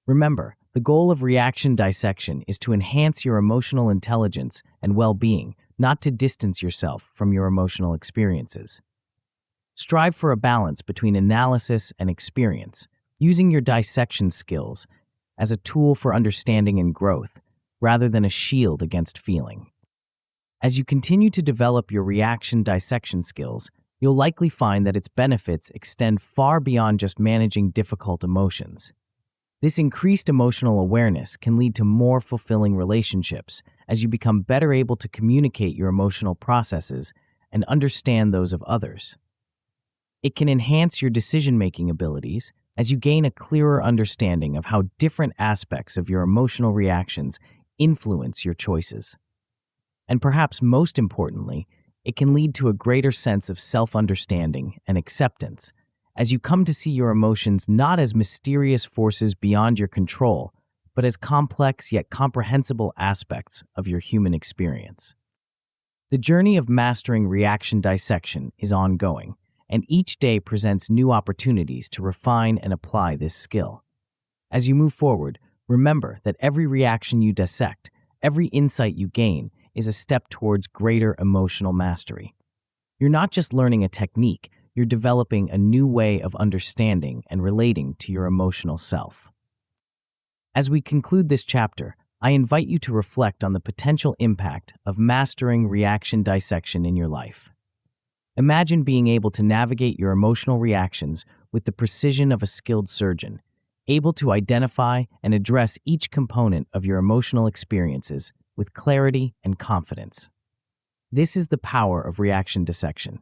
Remember, the goal of reaction dissection is to enhance your emotional intelligence and well-being, not to distance yourself from your emotional experiences. Strive for a balance between analysis and experience, using your dissection skills as a tool for understanding and growth, rather than a shield against feeling. As you continue to develop your reaction dissection skills, you'll likely find that its benefits extend far beyond just managing difficult emotions. This increased emotional awareness can lead to more fulfilling relationships as you become better able to communicate your emotional processes and understand those of others. It can enhance your decision-making abilities as you gain a clearer understanding of how different aspects of your emotional reactions influence your choices. And perhaps most importantly, it can lead to a greater sense of self-understanding and acceptance as you come to see your emotions not as mysterious forces beyond your control, but as complex yet comprehensible aspects of your human experience. The journey of mastering reaction dissection is ongoing, and each day presents new opportunities to refine and apply this skill. As you move forward, remember that every reaction you dissect, every insight you gain, is a step towards greater emotional mastery. You're not just learning a technique, you're developing a new way of understanding and relating to your emotional self. As we conclude this chapter, I invite you to reflect on the potential impact of mastering reaction dissection in your life. Imagine being able to navigate your emotional reactions with the precision of a skilled surgeon, able to identify and address each component of your emotional experiences with clarity and confidence. This is the power of reaction dissection,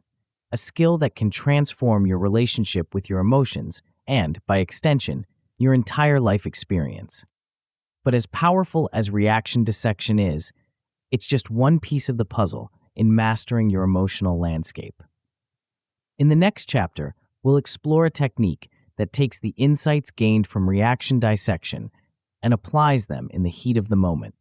a skill that can transform your relationship with your emotions and, by extension, your entire life experience. But as powerful as reaction dissection is, it's just one piece of the puzzle in mastering your emotional landscape. In the next chapter, we'll explore a technique that takes the insights gained from reaction dissection and applies them in the heat of the moment.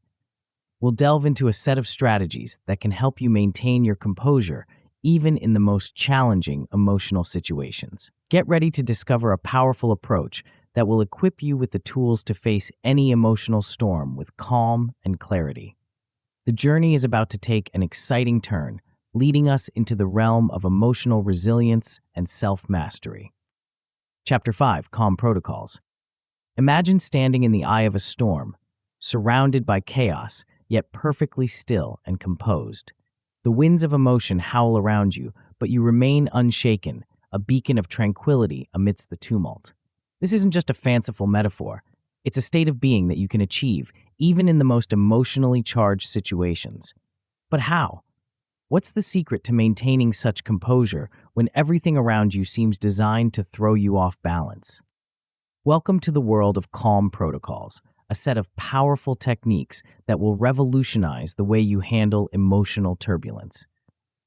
we'll delve into a set of strategies that can help you maintain your composure even in the most challenging emotional situations. Get ready to discover a powerful approach that will equip you with the tools to face any emotional storm with calm and clarity. The journey is about to take an exciting turn, leading us into the realm of emotional resilience and self-mastery. Chapter 5: Calm Protocols. Imagine standing in the eye of a storm, surrounded by chaos, yet perfectly still and composed. The winds of emotion howl around you, but you remain unshaken, a beacon of tranquility amidst the tumult. This isn't just a fanciful metaphor. It's a state of being that you can achieve, even in the most emotionally charged situations. But how? What's the secret to maintaining such composure when everything around you seems designed to throw you off balance? Welcome to the world of Calm Protocols, a set of powerful techniques that will revolutionize the way you handle emotional turbulence.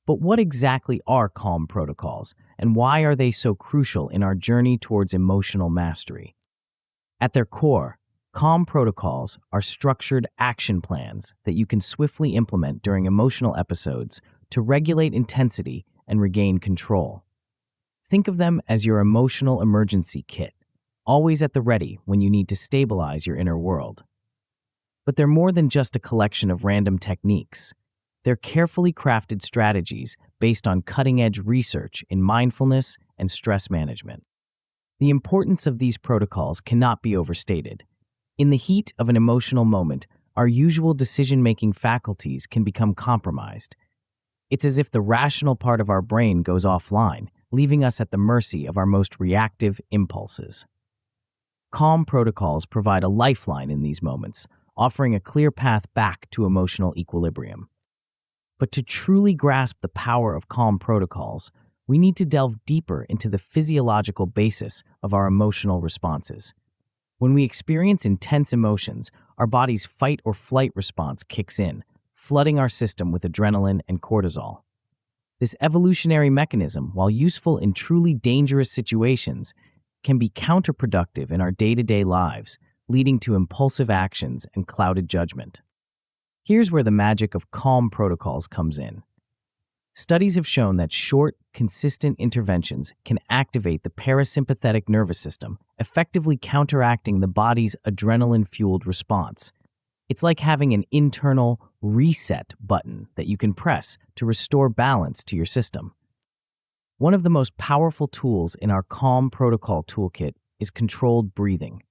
But what exactly are Calm Protocols, and why are they so crucial in our journey towards emotional mastery? At their core, Calm Protocols are structured action plans that you can swiftly implement during emotional episodes to regulate intensity and regain control. Think of them as your emotional emergency kit, always at the ready when you need to stabilize your inner world. But they're more than just a collection of random techniques. They're carefully crafted strategies based on cutting-edge research in mindfulness and stress management. The importance of these protocols cannot be overstated. In the heat of an emotional moment, our usual decision-making faculties can become compromised. It's as if the rational part of our brain goes offline, leaving us at the mercy of our most reactive impulses. Calm protocols provide a lifeline in these moments, offering a clear path back to emotional equilibrium. But to truly grasp the power of calm protocols, we need to delve deeper into the physiological basis of our emotional responses. When we experience intense emotions, our body's fight or flight response kicks in, flooding our system with adrenaline and cortisol. This evolutionary mechanism, while useful in truly dangerous situations, can be counterproductive in our day-to-day lives, leading to impulsive actions and clouded judgment. Here's where the magic of calm protocols comes in. Studies have shown that short, consistent interventions can activate the parasympathetic nervous system, effectively counteracting the body's adrenaline-fueled response. It's like having an internal reset button that you can press to restore balance to your system. One of the most powerful tools in our Calm Protocol toolkit is controlled breathing.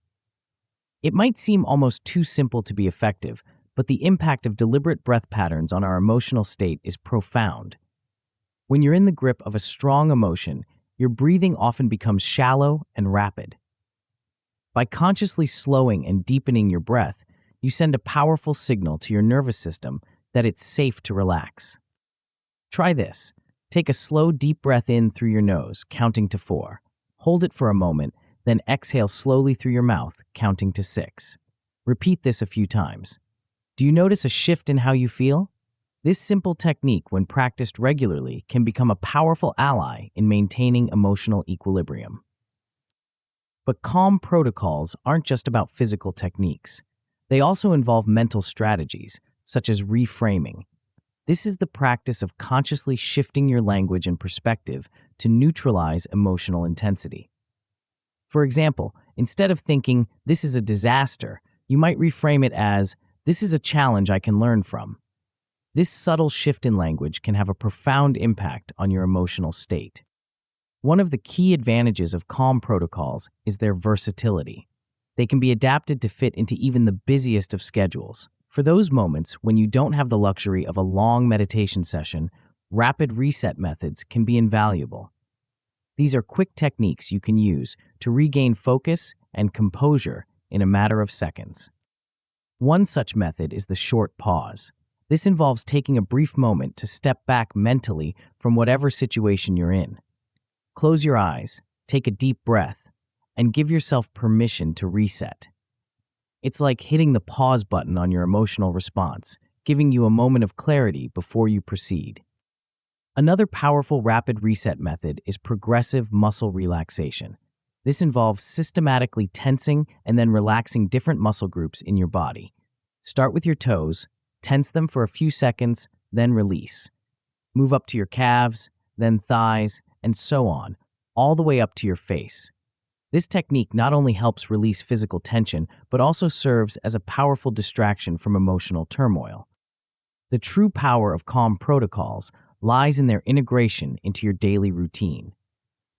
It might seem almost too simple to be effective, but the impact of deliberate breath patterns on our emotional state is profound. When you're in the grip of a strong emotion, your breathing often becomes shallow and rapid. By consciously slowing and deepening your breath, you send a powerful signal to your nervous system that it's safe to relax. Try this. Take a slow, deep breath in through your nose, counting to 4. Hold it for a moment, then exhale slowly through your mouth, counting to 6. Repeat this a few times. Do you notice a shift in how you feel? This simple technique, when practiced regularly, can become a powerful ally in maintaining emotional equilibrium. But calm protocols aren't just about physical techniques. They also involve mental strategies, such as reframing. This is the practice of consciously shifting your language and perspective to neutralize emotional intensity. For example, instead of thinking, "This is a disaster," you might reframe it as, "This is a challenge I can learn from." This subtle shift in language can have a profound impact on your emotional state. One of the key advantages of calm protocols is their versatility. They can be adapted to fit into even the busiest of schedules. For those moments when you don't have the luxury of a long meditation session, rapid reset methods can be invaluable. These are quick techniques you can use to regain focus and composure in a matter of seconds. One such method is the short pause. This involves taking a brief moment to step back mentally from whatever situation you're in. Close your eyes, take a deep breath, and give yourself permission to reset. It's like hitting the pause button on your emotional response, giving you a moment of clarity before you proceed. Another powerful rapid reset method is progressive muscle relaxation. This involves systematically tensing and then relaxing different muscle groups in your body. Start with your toes, Tense them for a few seconds, then release. Move up to your calves, then thighs, and so on, all the way up to your face. This technique not only helps release physical tension, but also serves as a powerful distraction from emotional turmoil. The true power of calm protocols lies in their integration into your daily routine.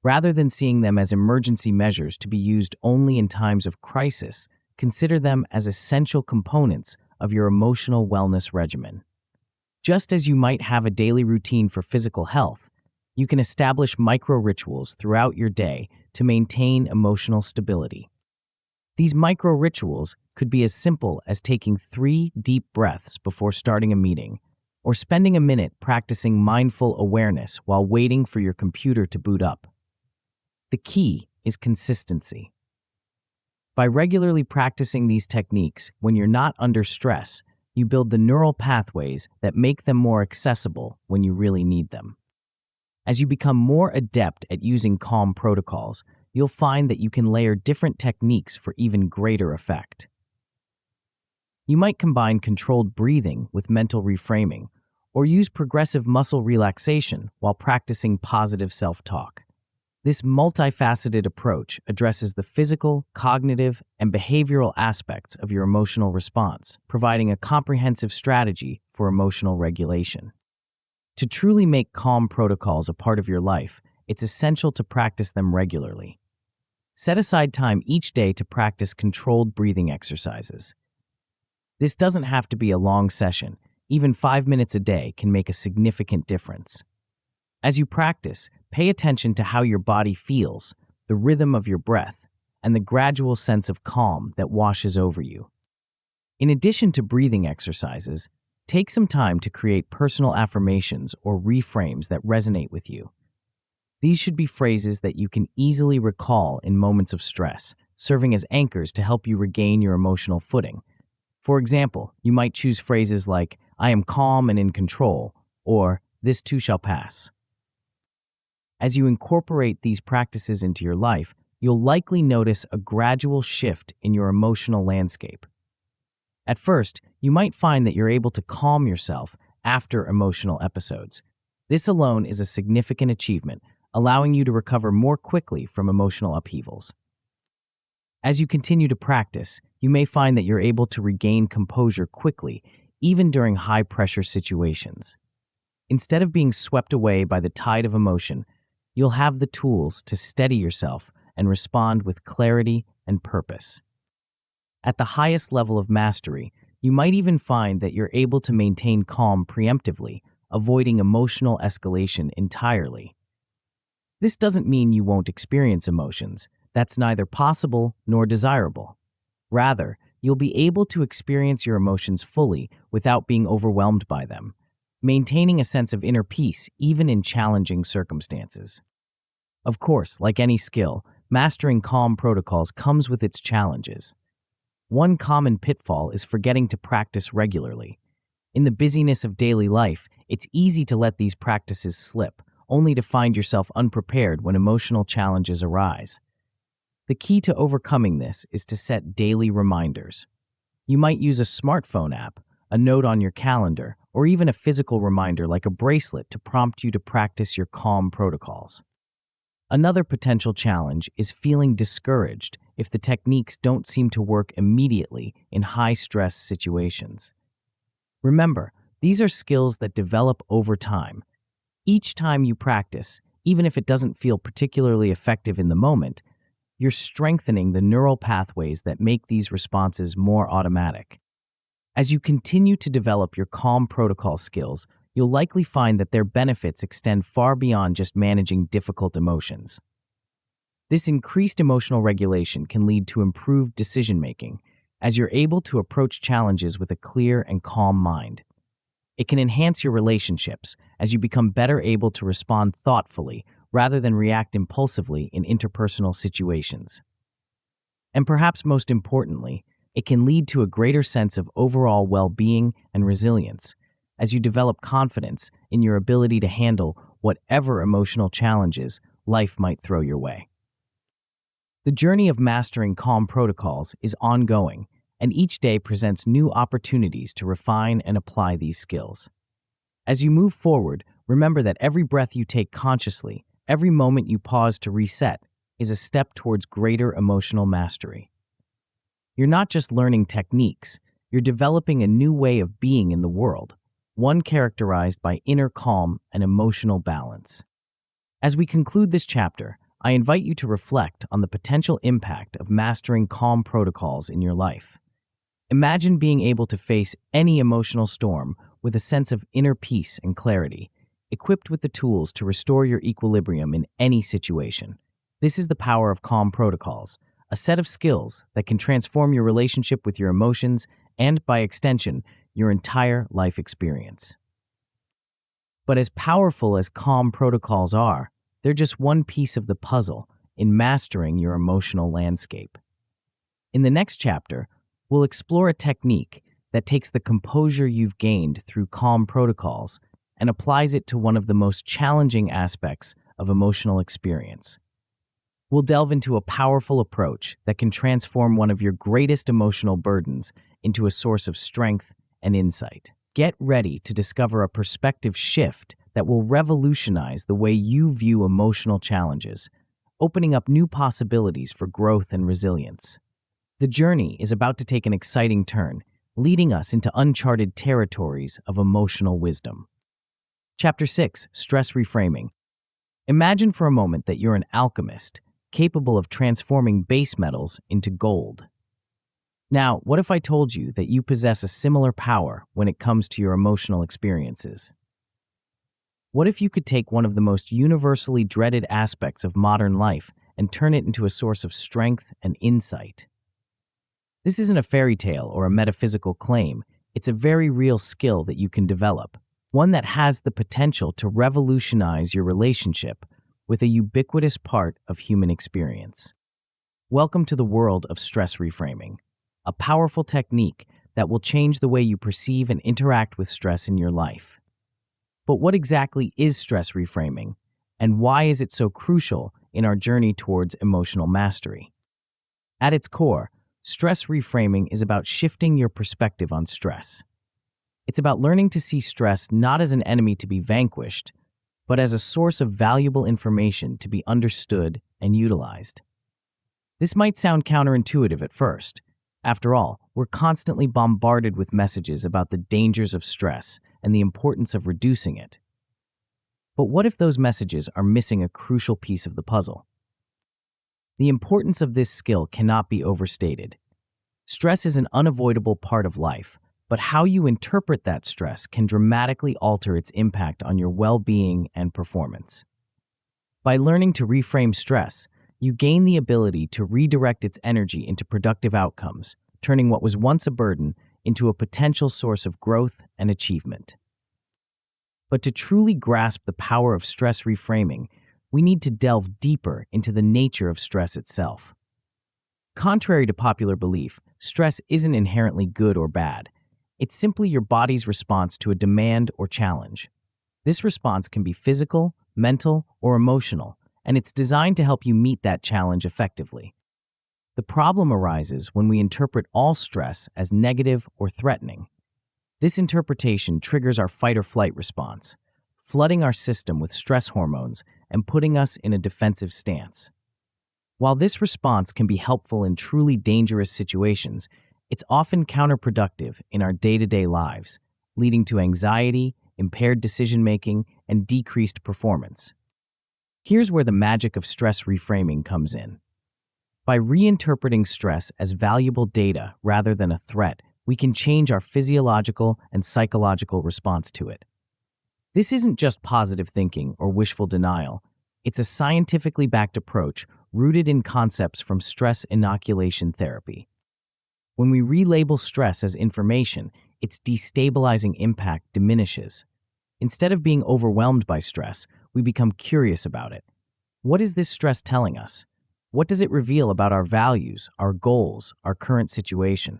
Rather than seeing them as emergency measures to be used only in times of crisis, consider them as essential components of your emotional wellness regimen. Just as you might have a daily routine for physical health, you can establish micro-rituals throughout your day to maintain emotional stability. These micro-rituals could be as simple as taking 3 deep breaths before starting a meeting, or spending a minute practicing mindful awareness while waiting for your computer to boot up. The key is consistency. By regularly practicing these techniques when you're not under stress, you build the neural pathways that make them more accessible when you really need them. As you become more adept at using calm protocols, you'll find that you can layer different techniques for even greater effect. You might combine controlled breathing with mental reframing, or use progressive muscle relaxation while practicing positive self-talk. This multifaceted approach addresses the physical, cognitive, and behavioral aspects of your emotional response, providing a comprehensive strategy for emotional regulation. To truly make calm protocols a part of your life, it's essential to practice them regularly. Set aside time each day to practice controlled breathing exercises. This doesn't have to be a long session. Even 5 minutes a day can make a significant difference. As you practice, pay attention to how your body feels, the rhythm of your breath, and the gradual sense of calm that washes over you. In addition to breathing exercises, take some time to create personal affirmations or reframes that resonate with you. These should be phrases that you can easily recall in moments of stress, serving as anchors to help you regain your emotional footing. For example, you might choose phrases like, "I am calm and in control," or "This too shall pass." As you incorporate these practices into your life, you'll likely notice a gradual shift in your emotional landscape. At first, you might find that you're able to calm yourself after emotional episodes. This alone is a significant achievement, allowing you to recover more quickly from emotional upheavals. As you continue to practice, you may find that you're able to regain composure quickly, even during high-pressure situations. Instead of being swept away by the tide of emotion, you'll have the tools to steady yourself and respond with clarity and purpose. At the highest level of mastery, you might even find that you're able to maintain calm preemptively, avoiding emotional escalation entirely. This doesn't mean you won't experience emotions. That's neither possible nor desirable. Rather, you'll be able to experience your emotions fully without being overwhelmed by them, maintaining a sense of inner peace even in challenging circumstances. Of course, like any skill, mastering calm protocols comes with its challenges. One common pitfall is forgetting to practice regularly. In the busyness of daily life, it's easy to let these practices slip, only to find yourself unprepared when emotional challenges arise. The key to overcoming this is to set daily reminders. You might use a smartphone app, a note on your calendar, or even a physical reminder like a bracelet to prompt you to practice your calm protocols. Another potential challenge is feeling discouraged if the techniques don't seem to work immediately in high-stress situations. Remember, these are skills that develop over time. Each time you practice, even if it doesn't feel particularly effective in the moment, you're strengthening the neural pathways that make these responses more automatic. As you continue to develop your calm protocol skills, you'll likely find that their benefits extend far beyond just managing difficult emotions. This increased emotional regulation can lead to improved decision-making, as you're able to approach challenges with a clear and calm mind. It can enhance your relationships, as you become better able to respond thoughtfully rather than react impulsively in interpersonal situations. And perhaps most importantly, it can lead to a greater sense of overall well-being and resilience, as you develop confidence in your ability to handle whatever emotional challenges life might throw your way. The journey of mastering calm protocols is ongoing, and each day presents new opportunities to refine and apply these skills. As you move forward, remember that every breath you take consciously, every moment you pause to reset, is a step towards greater emotional mastery. You're not just learning techniques, you're developing a new way of being in the world, one characterized by inner calm and emotional balance. As we conclude this chapter, I invite you to reflect on the potential impact of mastering calm protocols in your life. Imagine being able to face any emotional storm with a sense of inner peace and clarity, equipped with the tools to restore your equilibrium in any situation. This is the power of calm protocols, a set of skills that can transform your relationship with your emotions and, by extension, your entire life experience. But as powerful as calm protocols are, they're just one piece of the puzzle in mastering your emotional landscape. In the next chapter, we'll explore a technique that takes the composure you've gained through calm protocols and applies it to one of the most challenging aspects of emotional experience. We'll delve into a powerful approach that can transform one of your greatest emotional burdens into a source of strength and insight. Get ready to discover a perspective shift that will revolutionize the way you view emotional challenges, opening up new possibilities for growth and resilience. The journey is about to take an exciting turn, leading us into uncharted territories of emotional wisdom. Chapter 6, Stress Reframing. Imagine for a moment that you're an alchemist, capable of transforming base metals into gold. Now, what if I told you that you possess a similar power when it comes to your emotional experiences? What if you could take one of the most universally dreaded aspects of modern life and turn it into a source of strength and insight? This isn't a fairy tale or a metaphysical claim. It's a very real skill that you can develop, one that has the potential to revolutionize your relationship with a ubiquitous part of human experience. Welcome to the world of stress reframing, a powerful technique that will change the way you perceive and interact with stress in your life. But what exactly is stress reframing, and why is it so crucial in our journey towards emotional mastery? At its core, stress reframing is about shifting your perspective on stress. It's about learning to see stress not as an enemy to be vanquished, but as a source of valuable information to be understood and utilized. This might sound counterintuitive at first. After all, we're constantly bombarded with messages about the dangers of stress and the importance of reducing it. But what if those messages are missing a crucial piece of the puzzle? The importance of this skill cannot be overstated. Stress is an unavoidable part of life, but how you interpret that stress can dramatically alter its impact on your well-being and performance. By learning to reframe stress, you gain the ability to redirect its energy into productive outcomes, turning what was once a burden into a potential source of growth and achievement. But to truly grasp the power of stress reframing, we need to delve deeper into the nature of stress itself. Contrary to popular belief, stress isn't inherently good or bad. It's simply your body's response to a demand or challenge. This response can be physical, mental, or emotional, and it's designed to help you meet that challenge effectively. The problem arises when we interpret all stress as negative or threatening. This interpretation triggers our fight-or-flight response, flooding our system with stress hormones and putting us in a defensive stance. While this response can be helpful in truly dangerous situations, it's often counterproductive in our day-to-day lives, leading to anxiety, impaired decision-making, and decreased performance. Here's where the magic of stress reframing comes in. By reinterpreting stress as valuable data rather than a threat, we can change our physiological and psychological response to it. This isn't just positive thinking or wishful denial. It's a scientifically backed approach rooted in concepts from stress inoculation therapy. When we relabel stress as information, its destabilizing impact diminishes. Instead of being overwhelmed by stress, we become curious about it. What is this stress telling us? What does it reveal about our values, our goals, our current situation?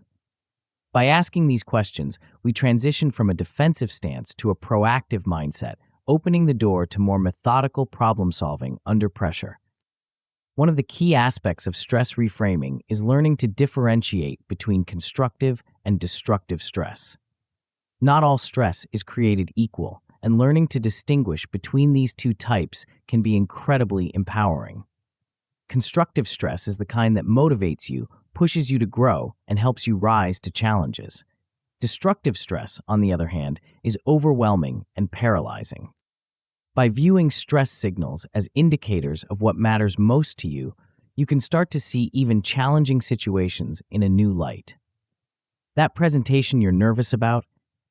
By asking these questions, we transition from a defensive stance to a proactive mindset, opening the door to more methodical problem-solving under pressure. One of the key aspects of stress reframing is learning to differentiate between constructive and destructive stress. Not all stress is created equal, and learning to distinguish between these two types can be incredibly empowering. Constructive stress is the kind that motivates you, pushes you to grow, and helps you rise to challenges. Destructive stress, on the other hand, is overwhelming and paralyzing. By viewing stress signals as indicators of what matters most to you, you can start to see even challenging situations in a new light. That presentation you're nervous about,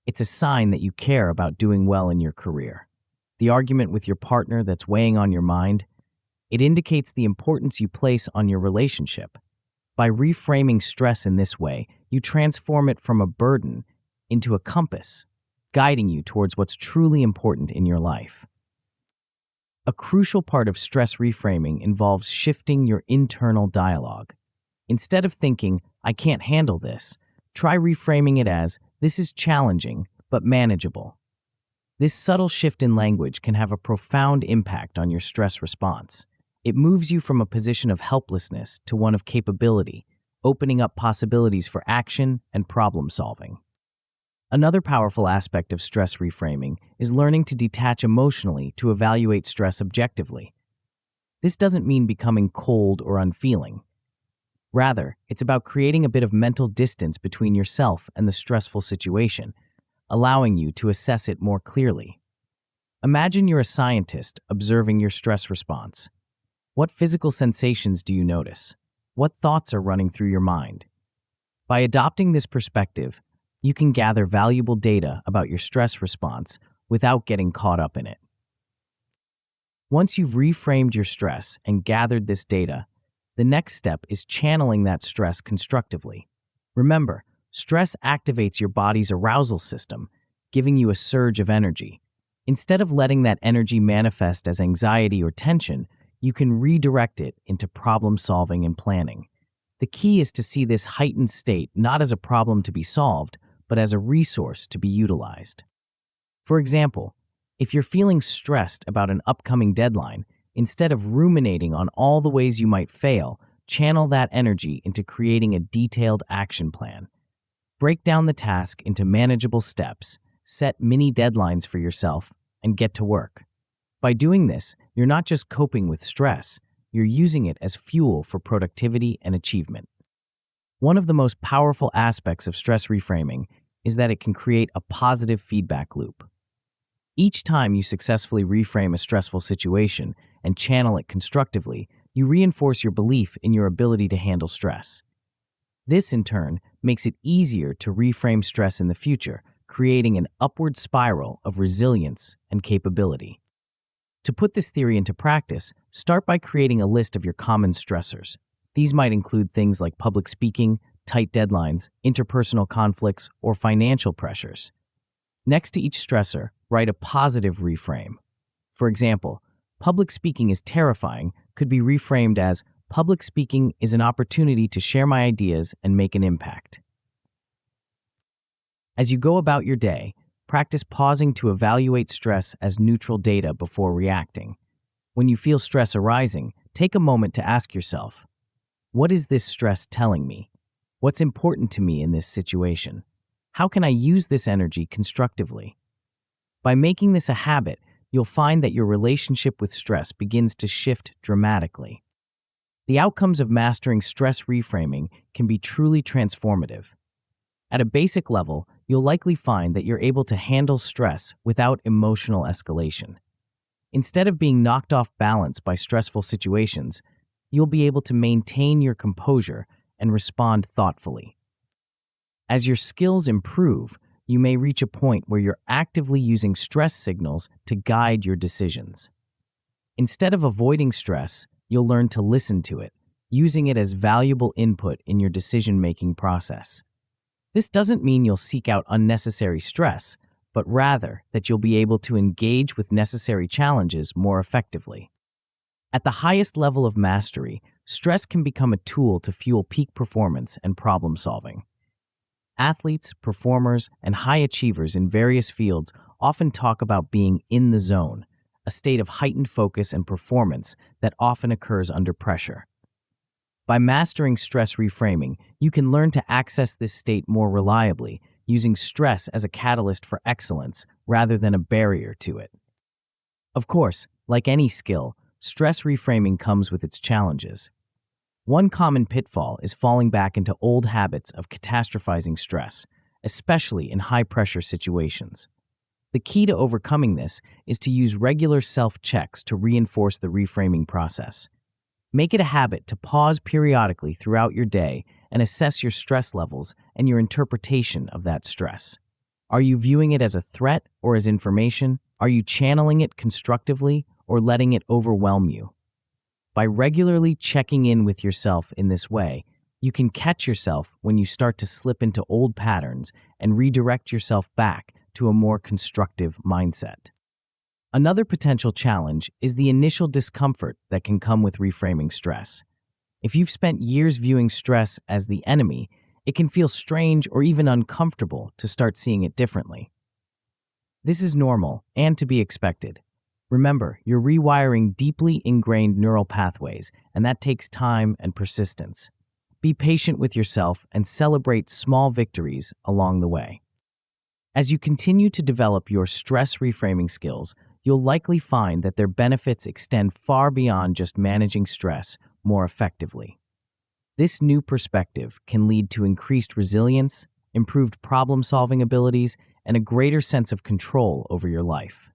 it's a sign that you care about doing well in your career. The argument with your partner that's weighing on your mind, it indicates the importance you place on your relationship. By reframing stress in this way, you transform it from a burden into a compass, guiding you towards what's truly important in your life. A crucial part of stress reframing involves shifting your internal dialogue. Instead of thinking, "I can't handle this," try reframing it as, "This is challenging, but manageable." This subtle shift in language can have a profound impact on your stress response. It moves you from a position of helplessness to one of capability, opening up possibilities for action and problem solving. Another powerful aspect of stress reframing is learning to detach emotionally to evaluate stress objectively. This doesn't mean becoming cold or unfeeling. Rather, it's about creating a bit of mental distance between yourself and the stressful situation, allowing you to assess it more clearly. Imagine you're a scientist observing your stress response. What physical sensations do you notice? What thoughts are running through your mind? By adopting this perspective, you can gather valuable data about your stress response without getting caught up in it. Once you've reframed your stress and gathered this data, the next step is channeling that stress constructively. Remember, stress activates your body's arousal system, giving you a surge of energy. Instead of letting that energy manifest as anxiety or tension, you can redirect it into problem solving and planning. The key is to see this heightened state not as a problem to be solved, but as a resource to be utilized. For example, if you're feeling stressed about an upcoming deadline, instead of ruminating on all the ways you might fail, channel that energy into creating a detailed action plan. Break down the task into manageable steps, set mini deadlines for yourself, and get to work. By doing this, you're not just coping with stress, you're using it as fuel for productivity and achievement. One of the most powerful aspects of stress reframing is that it can create a positive feedback loop. Each time you successfully reframe a stressful situation and channel it constructively, you reinforce your belief in your ability to handle stress. This, in turn, makes it easier to reframe stress in the future, creating an upward spiral of resilience and capability. To put this theory into practice, start by creating a list of your common stressors. These might include things like public speaking, tight deadlines, interpersonal conflicts, or financial pressures. Next to each stressor, write a positive reframe. For example, public speaking is terrifying could be reframed as, "Public speaking is an opportunity to share my ideas and make an impact." As you go about your day, practice pausing to evaluate stress as neutral data before reacting. When you feel stress arising, take a moment to ask yourself, what is this stress telling me? What's important to me in this situation? How can I use this energy constructively? By making this a habit, you'll find that your relationship with stress begins to shift dramatically. The outcomes of mastering stress reframing can be truly transformative. At a basic level, you'll likely find that you're able to handle stress without emotional escalation. Instead of being knocked off balance by stressful situations, you'll be able to maintain your composure and respond thoughtfully. As your skills improve, you may reach a point where you're actively using stress signals to guide your decisions. Instead of avoiding stress, you'll learn to listen to it, using it as valuable input in your decision-making process. This doesn't mean you'll seek out unnecessary stress, but rather that you'll be able to engage with necessary challenges more effectively. At the highest level of mastery, stress can become a tool to fuel peak performance and problem solving. Athletes, performers, and high achievers in various fields often talk about being in the zone, a state of heightened focus and performance that often occurs under pressure. By mastering stress reframing, you can learn to access this state more reliably, using stress as a catalyst for excellence rather than a barrier to it. Of course, like any skill, stress reframing comes with its challenges. One common pitfall is falling back into old habits of catastrophizing stress, especially in high-pressure situations. The key to overcoming this is to use regular self-checks to reinforce the reframing process. Make it a habit to pause periodically throughout your day and assess your stress levels and your interpretation of that stress. Are you viewing it as a threat or as information? Are you channeling it constructively or letting it overwhelm you? By regularly checking in with yourself in this way, you can catch yourself when you start to slip into old patterns and redirect yourself back to a more constructive mindset. Another potential challenge is the initial discomfort that can come with reframing stress. If you've spent years viewing stress as the enemy, it can feel strange or even uncomfortable to start seeing it differently. This is normal and to be expected. Remember, you're rewiring deeply ingrained neural pathways, and that takes time and persistence. Be patient with yourself and celebrate small victories along the way. As you continue to develop your stress reframing skills, you'll likely find that their benefits extend far beyond just managing stress more effectively. This new perspective can lead to increased resilience, improved problem-solving abilities, and a greater sense of control over your life.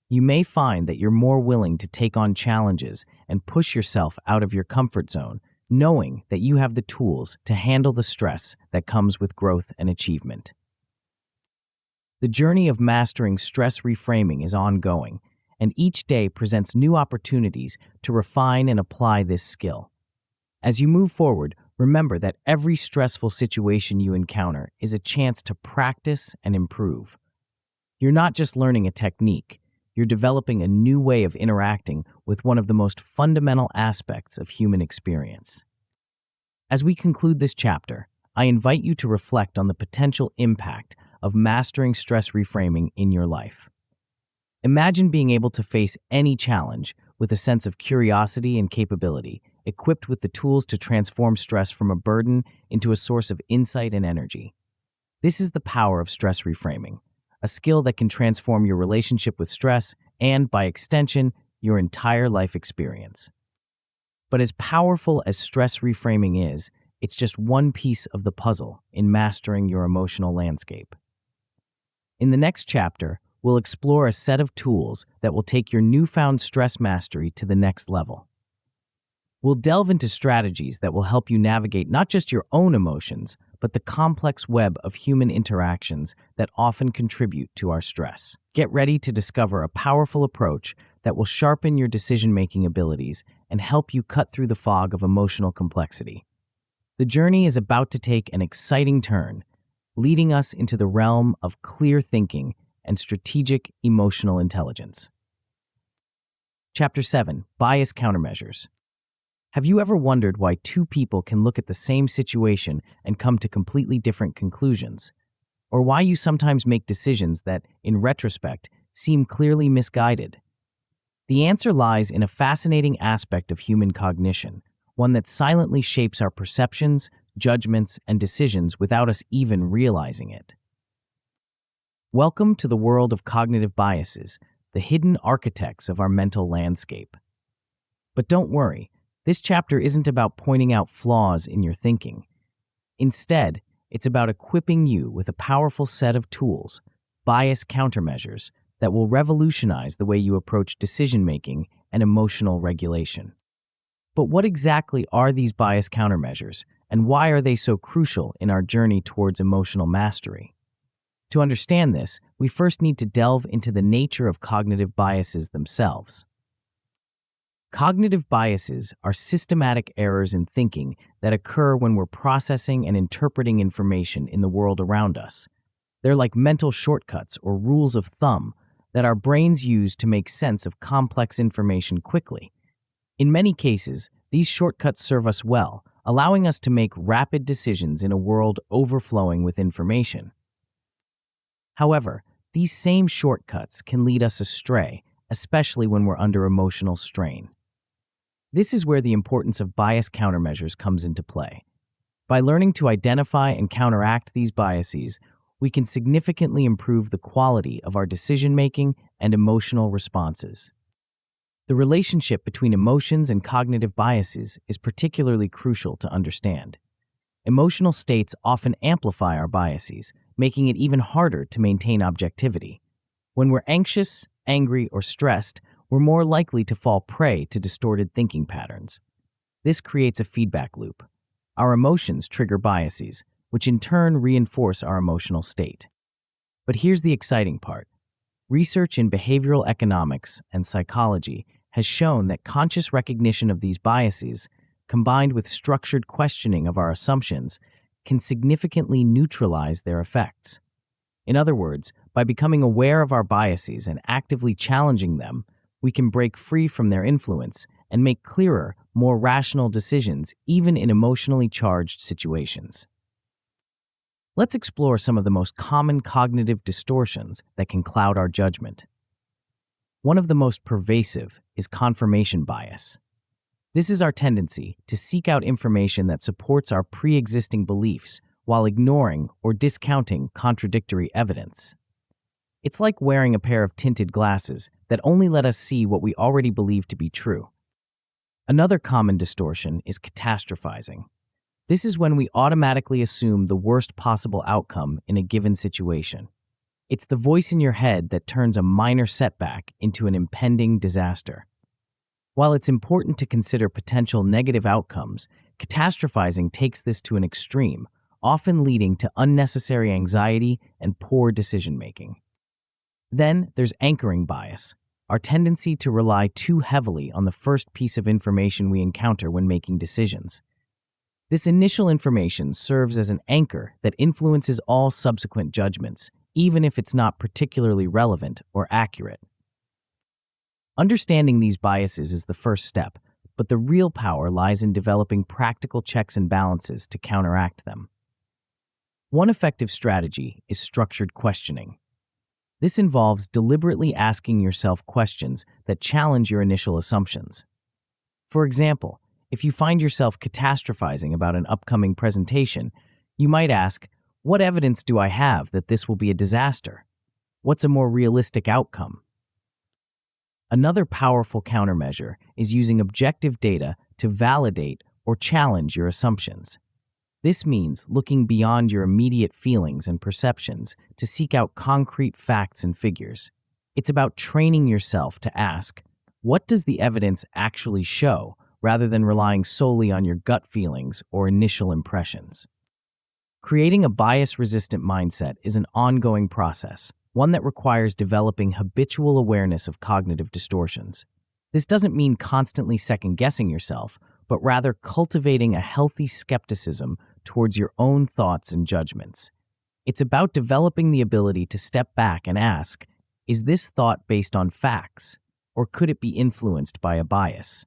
You may find that you're more willing to take on challenges and push yourself out of your comfort zone, knowing that you have the tools to handle the stress that comes with growth and achievement. The journey of mastering stress reframing is ongoing, and each day presents new opportunities to refine and apply this skill. As you move forward, remember that every stressful situation you encounter is a chance to practice and improve. You're not just learning a technique, you're developing a new way of interacting with one of the most fundamental aspects of human experience. As we conclude this chapter, I invite you to reflect on the potential impact of mastering stress reframing in your life. Imagine being able to face any challenge with a sense of curiosity and capability, equipped with the tools to transform stress from a burden into a source of insight and energy. This is the power of stress reframing, a skill that can transform your relationship with stress and, by extension, your entire life experience. But as powerful as stress reframing is, it's just one piece of the puzzle in mastering your emotional landscape. In the next chapter, we'll explore a set of tools that will take your newfound stress mastery to the next level. We'll delve into strategies that will help you navigate not just your own emotions, but the complex web of human interactions that often contribute to our stress. Get ready to discover a powerful approach that will sharpen your decision-making abilities and help you cut through the fog of emotional complexity. The journey is about to take an exciting turn, leading us into the realm of clear thinking and strategic emotional intelligence. Chapter 7: Bias Countermeasures. Have you ever wondered why two people can look at the same situation and come to completely different conclusions? Or why you sometimes make decisions that, in retrospect, seem clearly misguided? The answer lies in a fascinating aspect of human cognition, one that silently shapes our perceptions, judgments, and decisions without us even realizing it. Welcome to the world of cognitive biases, the hidden architects of our mental landscape. But don't worry, this chapter isn't about pointing out flaws in your thinking. Instead, it's about equipping you with a powerful set of tools, bias countermeasures, that will revolutionize the way you approach decision-making and emotional regulation. But what exactly are these bias countermeasures, and why are they so crucial in our journey towards emotional mastery? To understand this, we first need to delve into the nature of cognitive biases themselves. Cognitive biases are systematic errors in thinking that occur when we're processing and interpreting information in the world around us. They're like mental shortcuts or rules of thumb that our brains use to make sense of complex information quickly. In many cases, these shortcuts serve us well, allowing us to make rapid decisions in a world overflowing with information. However, these same shortcuts can lead us astray especially when we're under emotional strain. This is where the importance of bias countermeasures comes into play. By learning to identify and counteract these biases, we can significantly improve the quality of our decision-making and emotional responses. The relationship between emotions and cognitive biases is particularly crucial to understand. Emotional states often amplify our biases, making it even harder to maintain objectivity. When we're anxious, angry, or stressed, we're more likely to fall prey to distorted thinking patterns. This creates a feedback loop. Our emotions trigger biases, which in turn reinforce our emotional state. But here's the exciting part. Research in behavioral economics and psychology has shown that conscious recognition of these biases, combined with structured questioning of our assumptions, can significantly neutralize their effects. In other words, by becoming aware of our biases and actively challenging them, we can break free from their influence and make clearer, more rational decisions even in emotionally charged situations. Let's explore some of the most common cognitive distortions that can cloud our judgment. One of the most pervasive is confirmation bias. This is our tendency to seek out information that supports our pre-existing beliefs while ignoring or discounting contradictory evidence. It's like wearing a pair of tinted glasses that only let us see what we already believe to be true. Another common distortion is catastrophizing. This is when we automatically assume the worst possible outcome in a given situation. It's the voice in your head that turns a minor setback into an impending disaster. While it's important to consider potential negative outcomes, catastrophizing takes this to an extreme, often leading to unnecessary anxiety and poor decision-making. Then there's anchoring bias, our tendency to rely too heavily on the first piece of information we encounter when making decisions. This initial information serves as an anchor that influences all subsequent judgments, even if it's not particularly relevant or accurate. Understanding these biases is the first step, but the real power lies in developing practical checks and balances to counteract them. One effective strategy is structured questioning. This involves deliberately asking yourself questions that challenge your initial assumptions. For example, if you find yourself catastrophizing about an upcoming presentation, you might ask, "What evidence do I have that this will be a disaster? What's a more realistic outcome?" Another powerful countermeasure is using objective data to validate or challenge your assumptions. This means looking beyond your immediate feelings and perceptions to seek out concrete facts and figures. It's about training yourself to ask, what does the evidence actually show, rather than relying solely on your gut feelings or initial impressions. Creating a bias-resistant mindset is an ongoing process, one that requires developing habitual awareness of cognitive distortions. This doesn't mean constantly second-guessing yourself, but rather cultivating a healthy skepticism towards your own thoughts and judgments. It's about developing the ability to step back and ask, is this thought based on facts, or could it be influenced by a bias?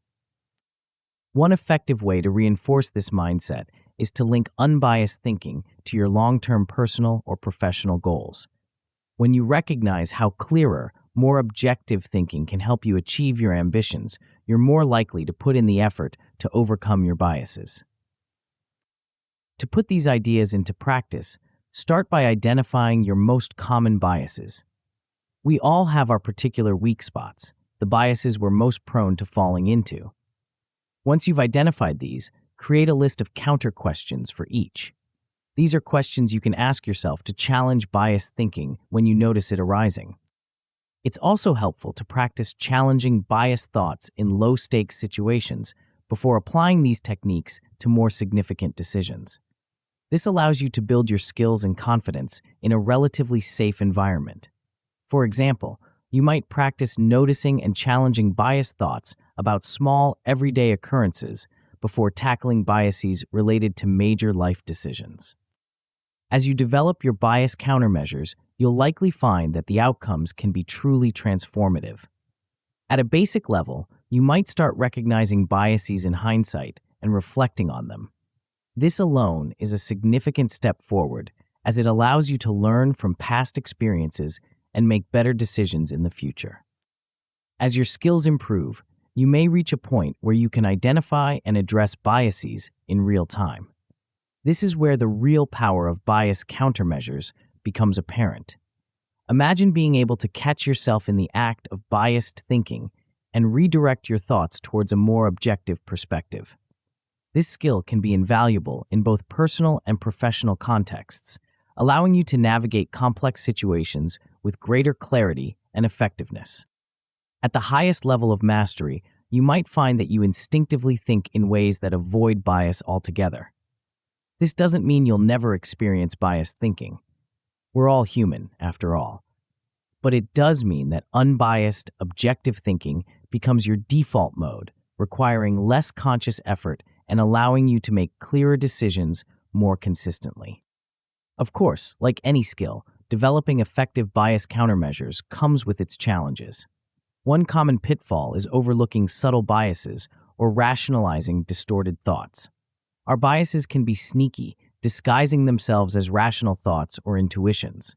One effective way to reinforce this mindset is to link unbiased thinking to your long-term personal or professional goals. When you recognize how clearer, more objective thinking can help you achieve your ambitions, you're more likely to put in the effort to overcome your biases. To put these ideas into practice, start by identifying your most common biases. We all have our particular weak spots, the biases we're most prone to falling into. Once you've identified these, create a list of counter questions for each. These are questions you can ask yourself to challenge biased thinking when you notice it arising. It's also helpful to practice challenging biased thoughts in low-stakes situations before applying these techniques to more significant decisions. This allows you to build your skills and confidence in a relatively safe environment. For example, you might practice noticing and challenging biased thoughts about small, everyday occurrences before tackling biases related to major life decisions. As you develop your bias countermeasures, you'll likely find that the outcomes can be truly transformative. At a basic level, you might start recognizing biases in hindsight and reflecting on them. This alone is a significant step forward, as it allows you to learn from past experiences and make better decisions in the future. As your skills improve, you may reach a point where you can identify and address biases in real time. This is where the real power of bias countermeasures becomes apparent. Imagine being able to catch yourself in the act of biased thinking and redirect your thoughts towards a more objective perspective. This skill can be invaluable in both personal and professional contexts, allowing you to navigate complex situations with greater clarity and effectiveness. At the highest level of mastery, you might find that you instinctively think in ways that avoid bias altogether. This doesn't mean you'll never experience biased thinking. We're all human, after all. But it does mean that unbiased, objective thinking becomes your default mode, requiring less conscious effort and allowing you to make clearer decisions more consistently. Of course, like any skill, developing effective bias countermeasures comes with its challenges. One common pitfall is overlooking subtle biases or rationalizing distorted thoughts. Our biases can be sneaky, disguising themselves as rational thoughts or intuitions.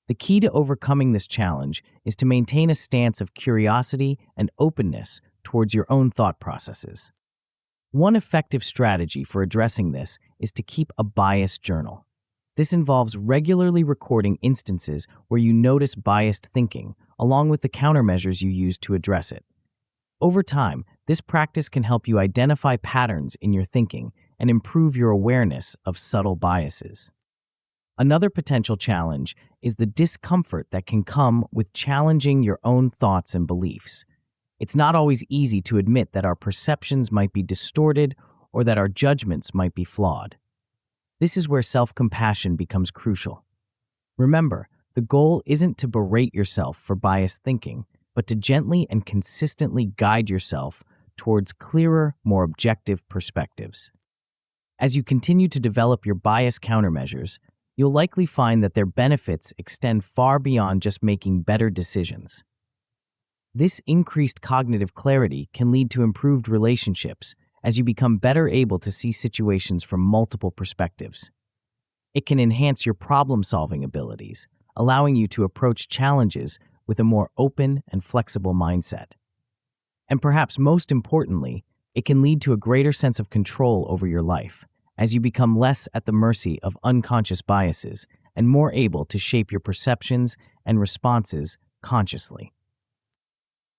The key to overcoming this challenge is to maintain a stance of curiosity and openness towards your own thought processes. One effective strategy for addressing this is to keep a bias journal. This involves regularly recording instances where you notice biased thinking, along with the countermeasures you use to address it. Over time, this practice can help you identify patterns in your thinking and improve your awareness of subtle biases. Another potential challenge is the discomfort that can come with challenging your own thoughts and beliefs. It's not always easy to admit that our perceptions might be distorted or that our judgments might be flawed. This is where self-compassion becomes crucial. Remember, the goal isn't to berate yourself for biased thinking, but to gently and consistently guide yourself towards clearer, more objective perspectives. As you continue to develop your bias countermeasures, you'll likely find that their benefits extend far beyond just making better decisions. This increased cognitive clarity can lead to improved relationships as you become better able to see situations from multiple perspectives. It can enhance your problem-solving abilities, allowing you to approach challenges with a more open and flexible mindset. And perhaps most importantly, it can lead to a greater sense of control over your life, as you become less at the mercy of unconscious biases and more able to shape your perceptions and responses consciously.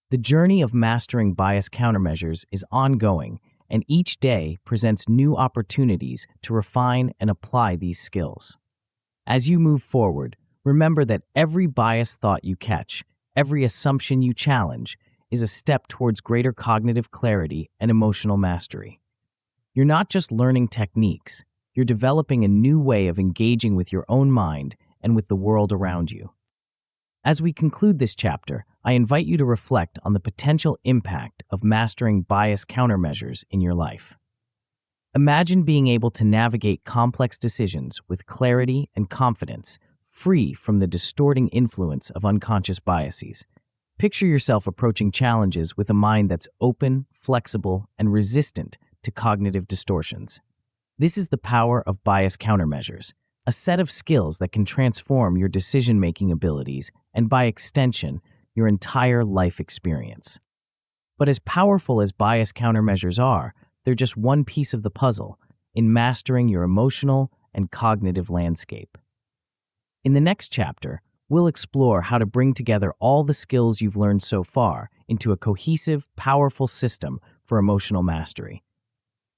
The journey of mastering bias countermeasures is ongoing, and each day presents new opportunities to refine and apply these skills. As you move forward, remember that every biased thought you catch, every assumption you challenge, is a step towards greater cognitive clarity and emotional mastery. You're not just learning techniques, you're developing a new way of engaging with your own mind and with the world around you. As we conclude this chapter, I invite you to reflect on the potential impact of mastering bias countermeasures in your life. Imagine being able to navigate complex decisions with clarity and confidence, free from the distorting influence of unconscious biases. Picture yourself approaching challenges with a mind that's open, flexible, and resistant to cognitive distortions. This is the power of bias countermeasures, a set of skills that can transform your decision-making abilities and, by extension, your entire life experience. But as powerful as bias countermeasures are, they're just one piece of the puzzle in mastering your emotional and cognitive landscape. In the next chapter, we'll explore how to bring together all the skills you've learned so far into a cohesive, powerful system for emotional mastery.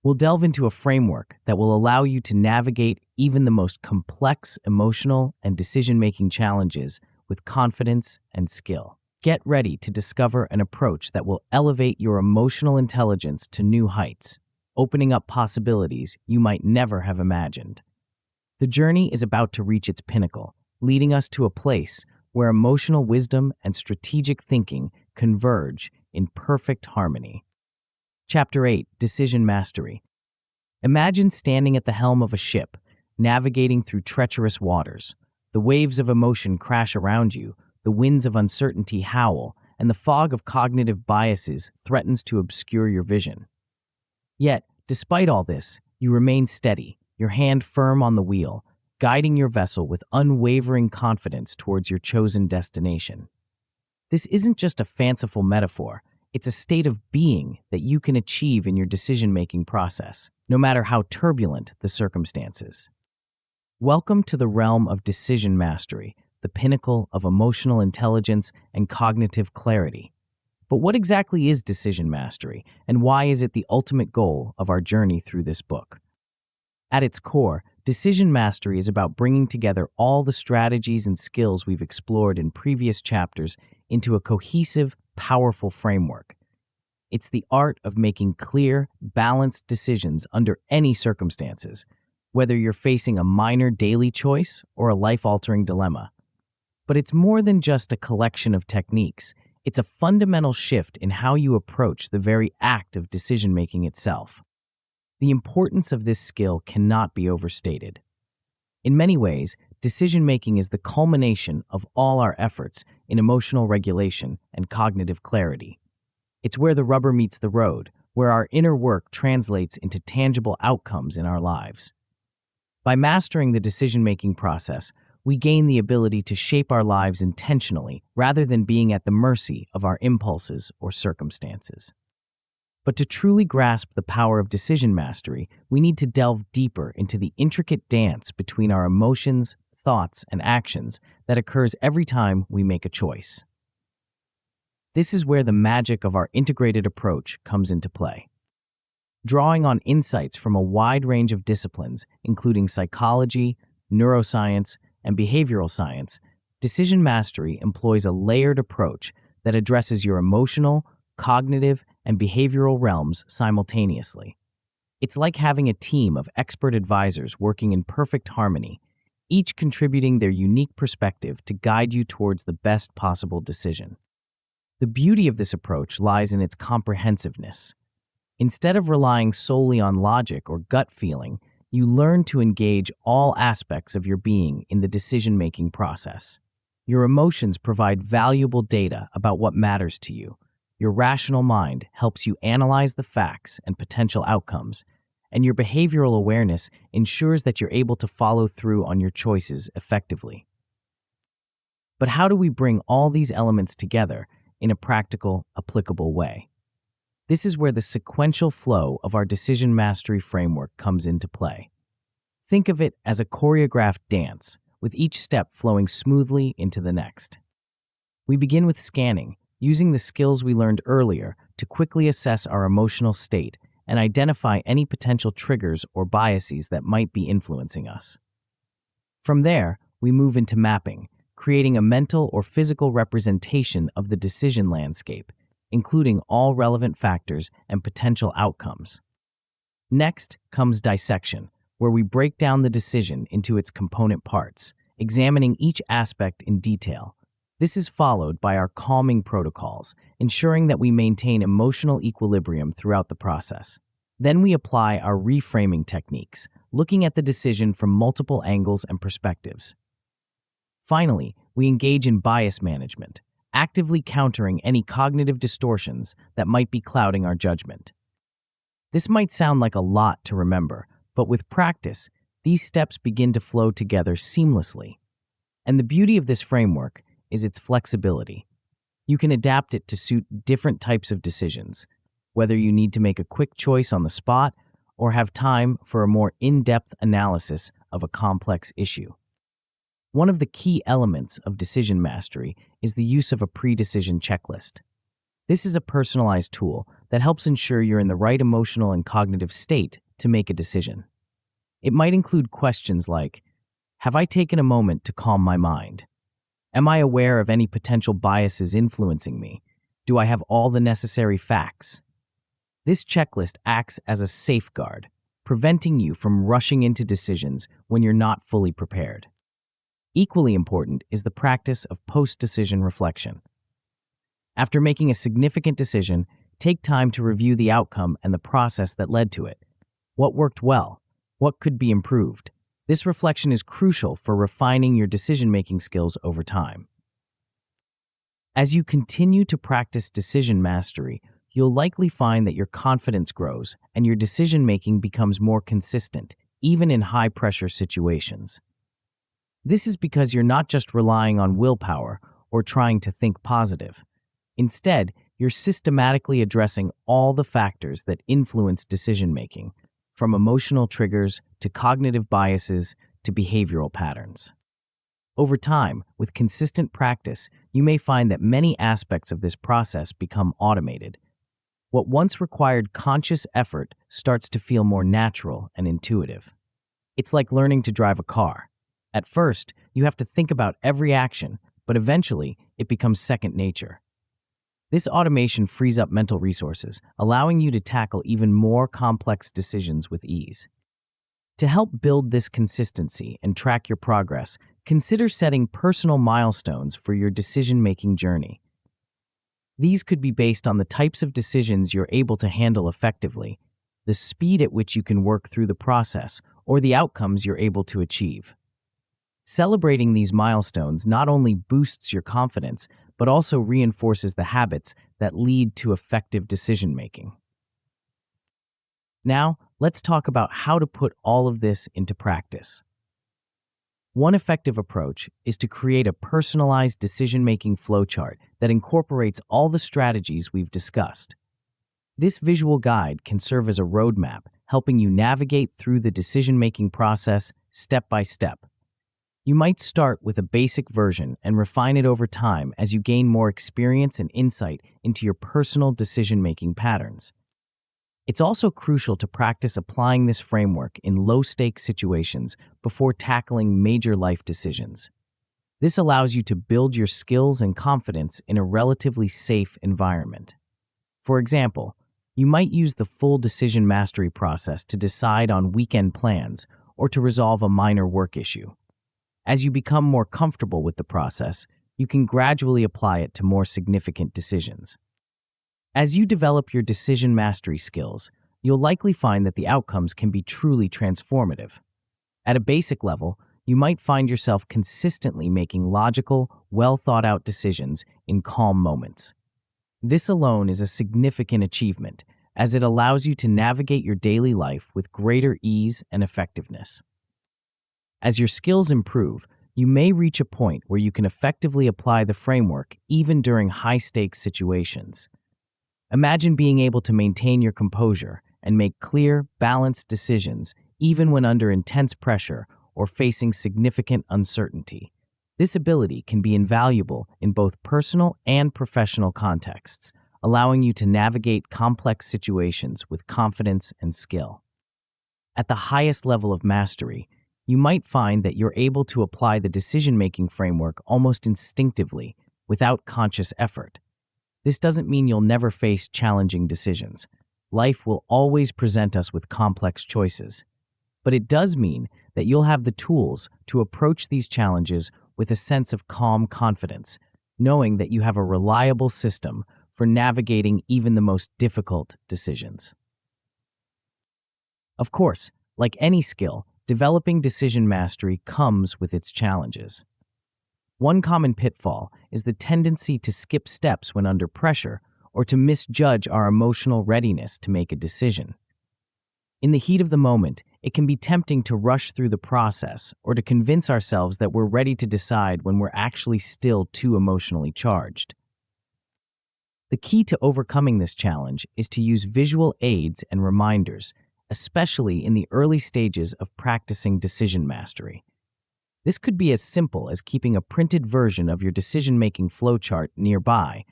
We'll delve into a framework that will allow you to navigate even the most complex emotional and decision-making challenges with confidence and skill. Get ready to discover an approach that will elevate your emotional intelligence to new heights, opening up possibilities you might never have imagined. The journey is about to reach its pinnacle, leading us to a place where emotional wisdom and strategic thinking converge in perfect harmony. Chapter 8, Decision Mastery. Imagine standing at the helm of a ship, navigating through treacherous waters. The waves of emotion crash around you, the winds of uncertainty howl, and the fog of cognitive biases threatens to obscure your vision. Yet, despite all this, you remain steady, your hand firm on the wheel, guiding your vessel with unwavering confidence towards your chosen destination. This isn't just a fanciful metaphor, it's a state of being that you can achieve in your decision-making process, no matter how turbulent the circumstances. Welcome to the realm of decision mastery, the pinnacle of emotional intelligence and cognitive clarity. But what exactly is decision mastery, and why is it the ultimate goal of our journey through this book? At its core, decision mastery is about bringing together all the strategies and skills we've explored in previous chapters into a cohesive, powerful framework. It's the art of making clear, balanced decisions under any circumstances, whether you're facing a minor daily choice or a life-altering dilemma. But it's more than just a collection of techniques. It's a fundamental shift in how you approach the very act of decision-making itself. The importance of this skill cannot be overstated. In many ways, decision-making is the culmination of all our efforts in emotional regulation and cognitive clarity. It's where the rubber meets the road, where our inner work translates into tangible outcomes in our lives. By mastering the decision-making process, we gain the ability to shape our lives intentionally rather than being at the mercy of our impulses or circumstances. But to truly grasp the power of decision mastery, we need to delve deeper into the intricate dance between our emotions, thoughts, and actions that occurs every time we make a choice. This is where the magic of our integrated approach comes into play. Drawing on insights from a wide range of disciplines, including psychology, neuroscience, and behavioral science, decision mastery employs a layered approach that addresses your emotional, cognitive, and behavioral realms simultaneously. It's like having a team of expert advisors working in perfect harmony, each contributing their unique perspective to guide you towards the best possible decision. The beauty of this approach lies in its comprehensiveness. Instead of relying solely on logic or gut feeling, you learn to engage all aspects of your being in the decision-making process. Your emotions provide valuable data about what matters to you. Your rational mind helps you analyze the facts and potential outcomes, and your behavioral awareness ensures that you're able to follow through on your choices effectively. But how do we bring all these elements together in a practical, applicable way? This is where the sequential flow of our decision mastery framework comes into play. Think of it as a choreographed dance, with each step flowing smoothly into the next. We begin with scanning, using the skills we learned earlier to quickly assess our emotional state and identify any potential triggers or biases that might be influencing us. From there, we move into mapping, creating a mental or physical representation of the decision landscape, including all relevant factors and potential outcomes. Next comes dissection, where we break down the decision into its component parts, examining each aspect in detail. This is followed by our calming protocols, ensuring that we maintain emotional equilibrium throughout the process. Then we apply our reframing techniques, looking at the decision from multiple angles and perspectives. Finally, we engage in bias management, actively countering any cognitive distortions that might be clouding our judgment. This might sound like a lot to remember, but with practice, these steps begin to flow together seamlessly. And the beauty of this framework is its flexibility. You can adapt it to suit different types of decisions, whether you need to make a quick choice on the spot or have time for a more in-depth analysis of a complex issue. One of the key elements of decision mastery is the use of a pre-decision checklist. This is a personalized tool that helps ensure you're in the right emotional and cognitive state to make a decision. It might include questions like, have I taken a moment to calm my mind? Am I aware of any potential biases influencing me? Do I have all the necessary facts? This checklist acts as a safeguard, preventing you from rushing into decisions when you're not fully prepared. Equally important is the practice of post-decision reflection. After making a significant decision, take time to review the outcome and the process that led to it. What worked well? What could be improved? This reflection is crucial for refining your decision-making skills over time. As you continue to practice decision mastery, you'll likely find that your confidence grows and your decision-making becomes more consistent, even in high-pressure situations. This is because you're not just relying on willpower or trying to think positive. Instead, you're systematically addressing all the factors that influence decision-making, from emotional triggers to cognitive biases to behavioral patterns. Over time, with consistent practice, you may find that many aspects of this process become automated. What once required conscious effort starts to feel more natural and intuitive. It's like learning to drive a car. At first, you have to think about every action, but eventually, it becomes second nature. This automation frees up mental resources, allowing you to tackle even more complex decisions with ease. To help build this consistency and track your progress, consider setting personal milestones for your decision-making journey. These could be based on the types of decisions you're able to handle effectively, the speed at which you can work through the process, or the outcomes you're able to achieve. Celebrating these milestones not only boosts your confidence, but also reinforces the habits that lead to effective decision-making. Now, let's talk about how to put all of this into practice. One effective approach is to create a personalized decision-making flowchart that incorporates all the strategies we've discussed. This visual guide can serve as a roadmap, helping you navigate through the decision-making process step by step. You might start with a basic version and refine it over time as you gain more experience and insight into your personal decision-making patterns. It's also crucial to practice applying this framework in low-stakes situations before tackling major life decisions. This allows you to build your skills and confidence in a relatively safe environment. For example, you might use the full decision mastery process to decide on weekend plans or to resolve a minor work issue. As you become more comfortable with the process, you can gradually apply it to more significant decisions. As you develop your decision mastery skills, you'll likely find that the outcomes can be truly transformative. At a basic level, you might find yourself consistently making logical, well-thought-out decisions in calm moments. This alone is a significant achievement, as it allows you to navigate your daily life with greater ease and effectiveness. As your skills improve, you may reach a point where you can effectively apply the framework even during high-stakes situations. Imagine being able to maintain your composure and make clear, balanced decisions even when under intense pressure or facing significant uncertainty. This ability can be invaluable in both personal and professional contexts, allowing you to navigate complex situations with confidence and skill. At the highest level of mastery, you might find that you're able to apply the decision-making framework almost instinctively, without conscious effort. This doesn't mean you'll never face challenging decisions. Life will always present us with complex choices. But it does mean that you'll have the tools to approach these challenges with a sense of calm confidence, knowing that you have a reliable system for navigating even the most difficult decisions. Of course, like any skill, developing decision mastery comes with its challenges. One common pitfall is the tendency to skip steps when under pressure or to misjudge our emotional readiness to make a decision. In the heat of the moment, it can be tempting to rush through the process or to convince ourselves that we're ready to decide when we're actually still too emotionally charged. The key to overcoming this challenge is to use visual aids and reminders, especially in the early stages of practicing decision mastery. This could be as simple as keeping a printed version of your decision-making flowchart nearby,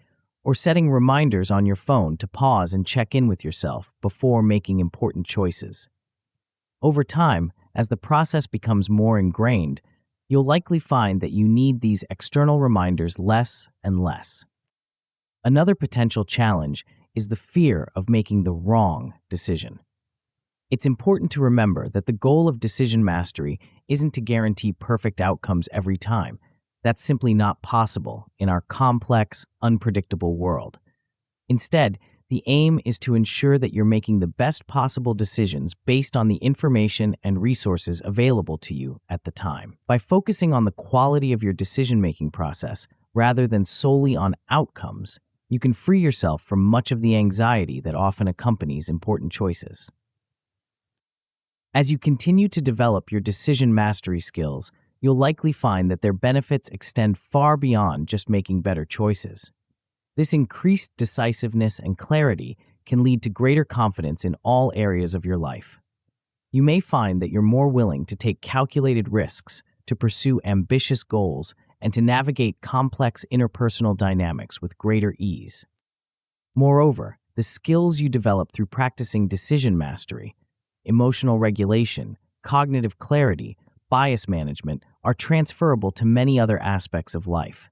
or setting reminders on your phone to pause and check in with yourself before making important choices. Over time, as the process becomes more ingrained, you'll likely find that you need these external reminders less and less. Another potential challenge is the fear of making the wrong decision. It's important to remember that the goal of decision mastery isn't to guarantee perfect outcomes every time. That's simply not possible in our complex, unpredictable world. Instead, the aim is to ensure that you're making the best possible decisions based on the information and resources available to you at the time. By focusing on the quality of your decision-making process rather than solely on outcomes, you can free yourself from much of the anxiety that often accompanies important choices. As you continue to develop your decision mastery skills, you'll likely find that their benefits extend far beyond just making better choices. This increased decisiveness and clarity can lead to greater confidence in all areas of your life. You may find that you're more willing to take calculated risks, to pursue ambitious goals, and to navigate complex interpersonal dynamics with greater ease. Moreover, the skills you develop through practicing decision mastery, emotional regulation, cognitive clarity, bias management are transferable to many other aspects of life.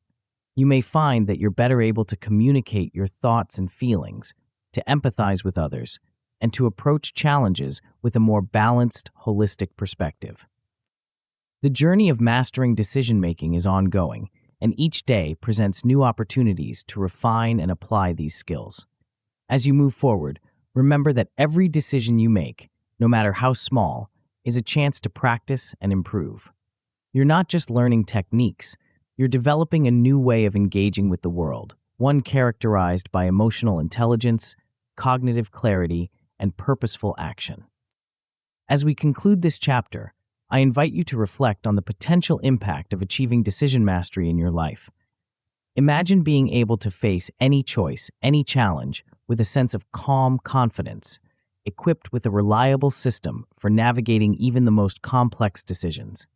You may find that you're better able to communicate your thoughts and feelings, to empathize with others, and to approach challenges with a more balanced, holistic perspective. The journey of mastering decision-making is ongoing, and each day presents new opportunities to refine and apply these skills. As you move forward, remember that every decision you make, no matter how small, is a chance to practice and improve. You're not just learning techniques, you're developing a new way of engaging with the world, one characterized by emotional intelligence, cognitive clarity, and purposeful action. As we conclude this chapter, I invite you to reflect on the potential impact of achieving decision mastery in your life. Imagine being able to face any choice, any challenge, with a sense of calm confidence, equipped with a reliable system for navigating even the most complex decisions.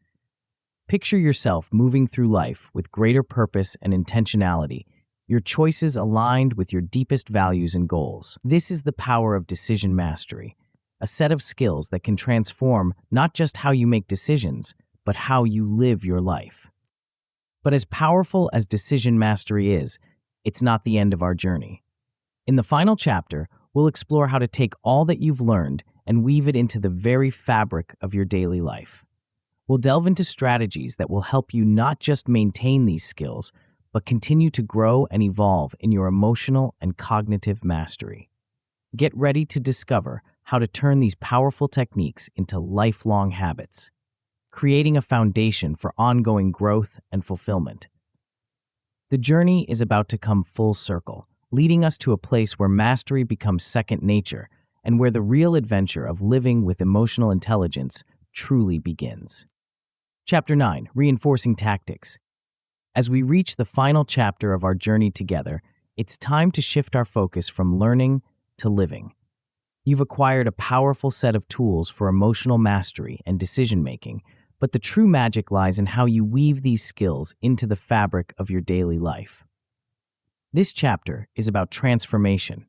Picture yourself moving through life with greater purpose and intentionality, your choices aligned with your deepest values and goals. This is the power of decision mastery, a set of skills that can transform not just how you make decisions, but how you live your life. But as powerful as decision mastery is, it's not the end of our journey. In the final chapter, we'll explore how to take all that you've learned and weave it into the very fabric of your daily life. We'll delve into strategies that will help you not just maintain these skills, but continue to grow and evolve in your emotional and cognitive mastery. Get ready to discover how to turn these powerful techniques into lifelong habits, creating a foundation for ongoing growth and fulfillment. The journey is about to come full circle, leading us to a place where mastery becomes second nature and where the real adventure of living with emotional intelligence truly begins. Chapter 9, Reinforcing Tactics. As we reach the final chapter of our journey together, it's time to shift our focus from learning to living. You've acquired a powerful set of tools for emotional mastery and decision-making, but the true magic lies in how you weave these skills into the fabric of your daily life. This chapter is about transformation,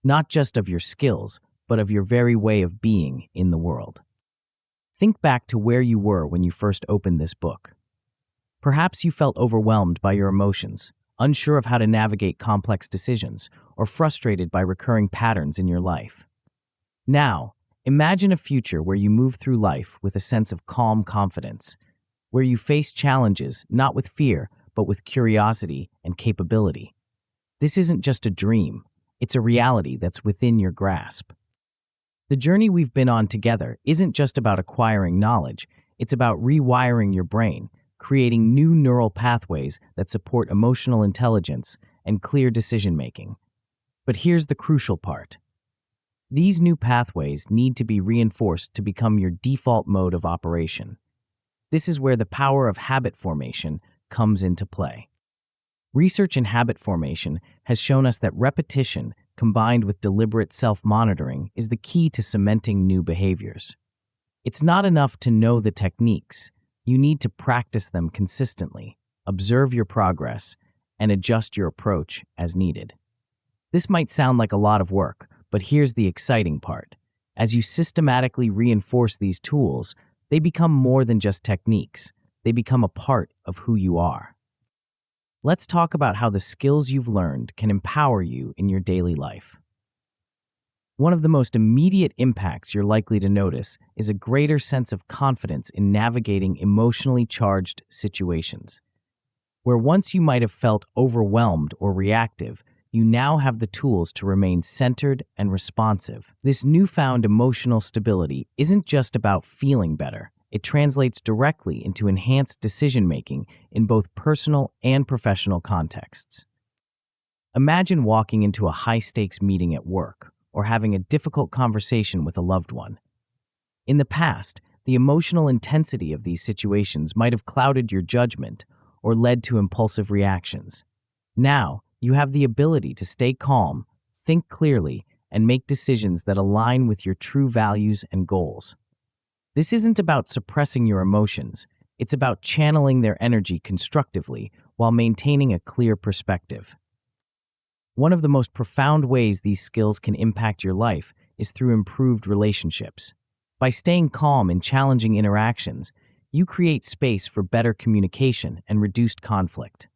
not just of your skills, but of your very way of being in the world. Think back to where you were when you first opened this book. Perhaps you felt overwhelmed by your emotions, unsure of how to navigate complex decisions, or frustrated by recurring patterns in your life. Now, imagine a future where you move through life with a sense of calm confidence, where you face challenges not with fear, but with curiosity and capability. This isn't just a dream, it's a reality that's within your grasp. The journey we've been on together isn't just about acquiring knowledge, it's about rewiring your brain, creating new neural pathways that support emotional intelligence and clear decision-making. But here's the crucial part. These new pathways need to be reinforced to become your default mode of operation. This is where the power of habit formation comes into play. Research in habit formation has shown us that repetition, combined with deliberate self-monitoring, is the key to cementing new behaviors. It's not enough to know the techniques. You need to practice them consistently, observe your progress, and adjust your approach as needed. This might sound like a lot of work, but here's the exciting part. As you systematically reinforce these tools, they become more than just techniques. They become a part of who you are. Let's talk about how the skills you've learned can empower you in your daily life. One of the most immediate impacts you're likely to notice is a greater sense of confidence in navigating emotionally charged situations. Where once you might have felt overwhelmed or reactive, you now have the tools to remain centered and responsive. This newfound emotional stability isn't just about feeling better. It translates directly into enhanced decision-making in both personal and professional contexts. Imagine walking into a high-stakes meeting at work or having a difficult conversation with a loved one. In the past, the emotional intensity of these situations might have clouded your judgment or led to impulsive reactions. Now, you have the ability to stay calm, think clearly, and make decisions that align with your true values and goals. This isn't about suppressing your emotions, it's about channeling their energy constructively while maintaining a clear perspective. One of the most profound ways these skills can impact your life is through improved relationships. By staying calm in challenging interactions, you create space for better communication and reduced conflict.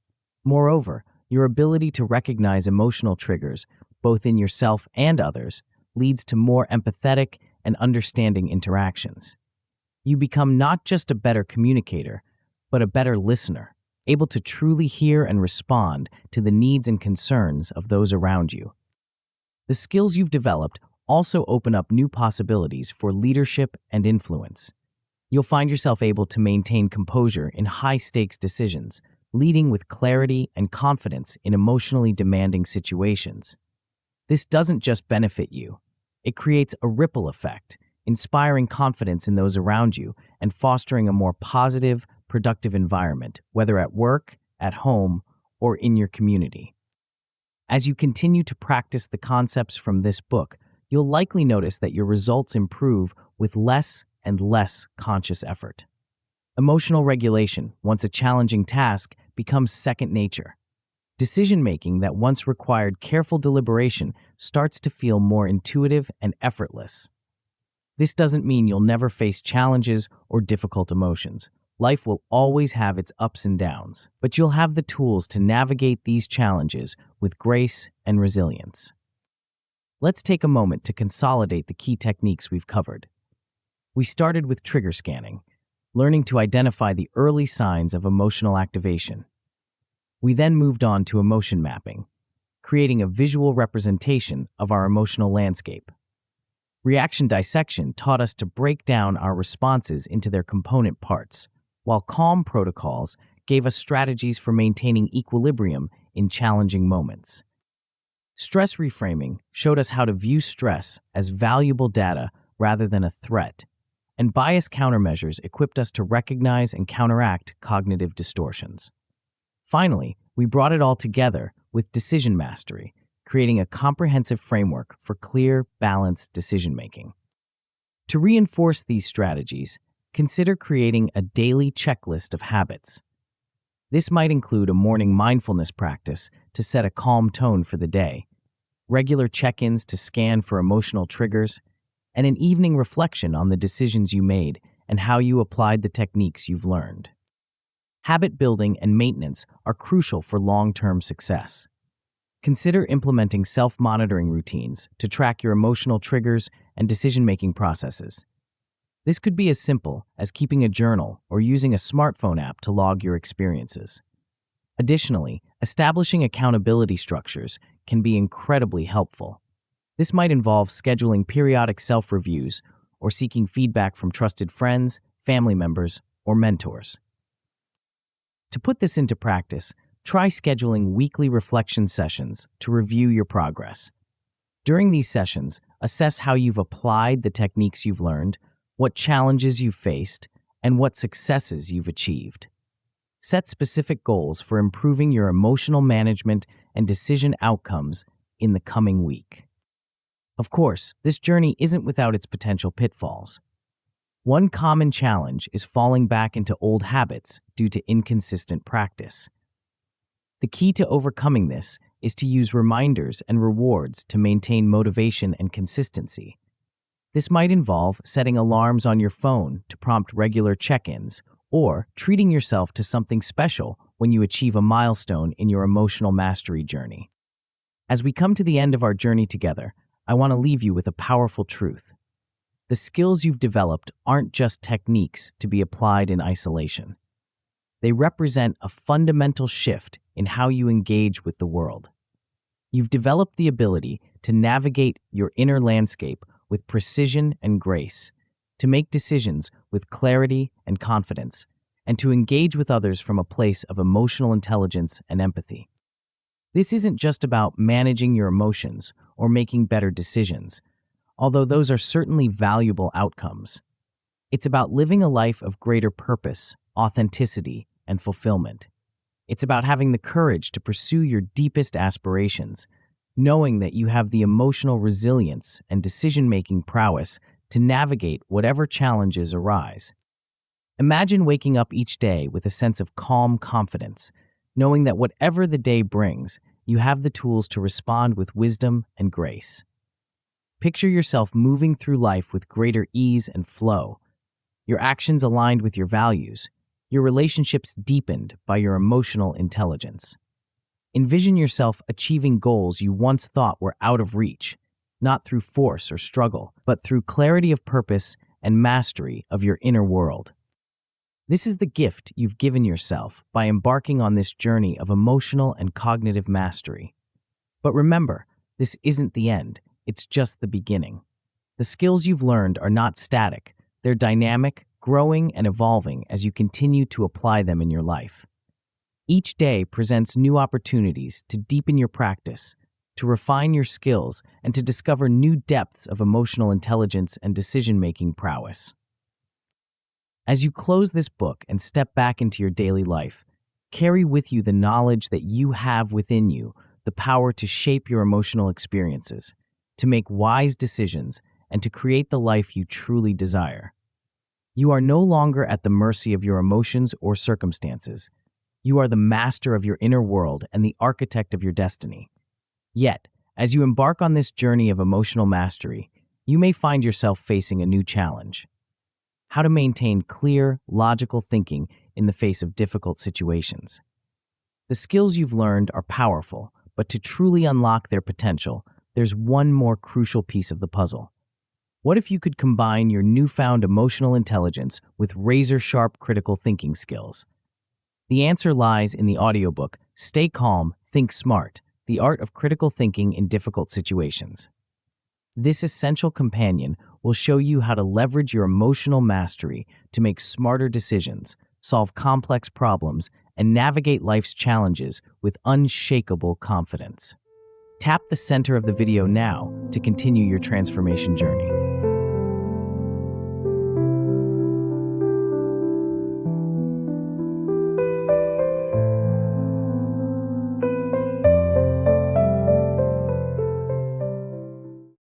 Moreover, your ability to recognize emotional triggers, both in yourself and others, leads to more empathetic and understanding interactions. You become not just a better communicator, but a better listener, able to truly hear and respond to the needs and concerns of those around you. The skills you've developed also open up new possibilities for leadership and influence. You'll find yourself able to maintain composure in high-stakes decisions, leading with clarity and confidence in emotionally demanding situations. This doesn't just benefit you. It creates a ripple effect, inspiring confidence in those around you and fostering a more positive, productive environment, whether at work, at home, or in your community. As you continue to practice the concepts from this book, you'll likely notice that your results improve with less and less conscious effort. Emotional regulation, once a challenging task, becomes second nature. Decision-making that once required careful deliberation starts to feel more intuitive and effortless. This doesn't mean you'll never face challenges or difficult emotions. Life will always have its ups and downs, but you'll have the tools to navigate these challenges with grace and resilience. Let's take a moment to consolidate the key techniques we've covered. We started with trigger scanning, learning to identify the early signs of emotional activation. We then moved on to emotion mapping, creating a visual representation of our emotional landscape. Reaction dissection taught us to break down our responses into their component parts, while calm protocols gave us strategies for maintaining equilibrium in challenging moments. Stress reframing showed us how to view stress as valuable data rather than a threat, and bias countermeasures equipped us to recognize and counteract cognitive distortions. Finally, we brought it all together with decision mastery, creating a comprehensive framework for clear, balanced decision-making. To reinforce these strategies, consider creating a daily checklist of habits. This might include a morning mindfulness practice to set a calm tone for the day, regular check-ins to scan for emotional triggers, and an evening reflection on the decisions you made and how you applied the techniques you've learned. Habit building and maintenance are crucial for long-term success. Consider implementing self-monitoring routines to track your emotional triggers and decision-making processes. This could be as simple as keeping a journal or using a smartphone app to log your experiences. Additionally, establishing accountability structures can be incredibly helpful. This might involve scheduling periodic self-reviews or seeking feedback from trusted friends, family members, or mentors. To put this into practice, try scheduling weekly reflection sessions to review your progress. During these sessions, assess how you've applied the techniques you've learned, what challenges you've faced, and what successes you've achieved. Set specific goals for improving your emotional management and decision outcomes in the coming week. Of course, this journey isn't without its potential pitfalls. One common challenge is falling back into old habits due to inconsistent practice. The key to overcoming this is to use reminders and rewards to maintain motivation and consistency. This might involve setting alarms on your phone to prompt regular check-ins, or treating yourself to something special when you achieve a milestone in your emotional mastery journey. As we come to the end of our journey together, I want to leave you with a powerful truth. The skills you've developed aren't just techniques to be applied in isolation. They represent a fundamental shift in how you engage with the world. You've developed the ability to navigate your inner landscape with precision and grace, to make decisions with clarity and confidence, and to engage with others from a place of emotional intelligence and empathy. This isn't just about managing your emotions or making better decisions, although those are certainly valuable outcomes. It's about living a life of greater purpose, authenticity, and fulfillment. It's about having the courage to pursue your deepest aspirations, knowing that you have the emotional resilience and decision-making prowess to navigate whatever challenges arise. Imagine waking up each day with a sense of calm confidence, knowing that whatever the day brings, you have the tools to respond with wisdom and grace. Picture yourself moving through life with greater ease and flow, your actions aligned with your values, your relationships deepened by your emotional intelligence. Envision yourself achieving goals you once thought were out of reach, not through force or struggle, but through clarity of purpose and mastery of your inner world. This is the gift you've given yourself by embarking on this journey of emotional and cognitive mastery. But remember, this isn't the end, it's just the beginning. The skills you've learned are not static, they're dynamic, growing, and evolving as you continue to apply them in your life. Each day presents new opportunities to deepen your practice, to refine your skills, and to discover new depths of emotional intelligence and decision-making prowess. As you close this book and step back into your daily life, carry with you the knowledge that you have within you the power to shape your emotional experiences, to make wise decisions, and to create the life you truly desire. You are no longer at the mercy of your emotions or circumstances. You are the master of your inner world and the architect of your destiny. Yet, as you embark on this journey of emotional mastery, you may find yourself facing a new challenge: how to maintain clear, logical thinking in the face of difficult situations. The skills you've learned are powerful, but to truly unlock their potential, there's one more crucial piece of the puzzle. What if you could combine your newfound emotional intelligence with razor-sharp critical thinking skills? The answer lies in the audiobook, Stay Calm, Think Smart, The Art of Critical Thinking in Difficult Situations. This essential companion will show you how to leverage your emotional mastery to make smarter decisions, solve complex problems, and navigate life's challenges with unshakable confidence. Tap the center of the video now to continue your transformation journey.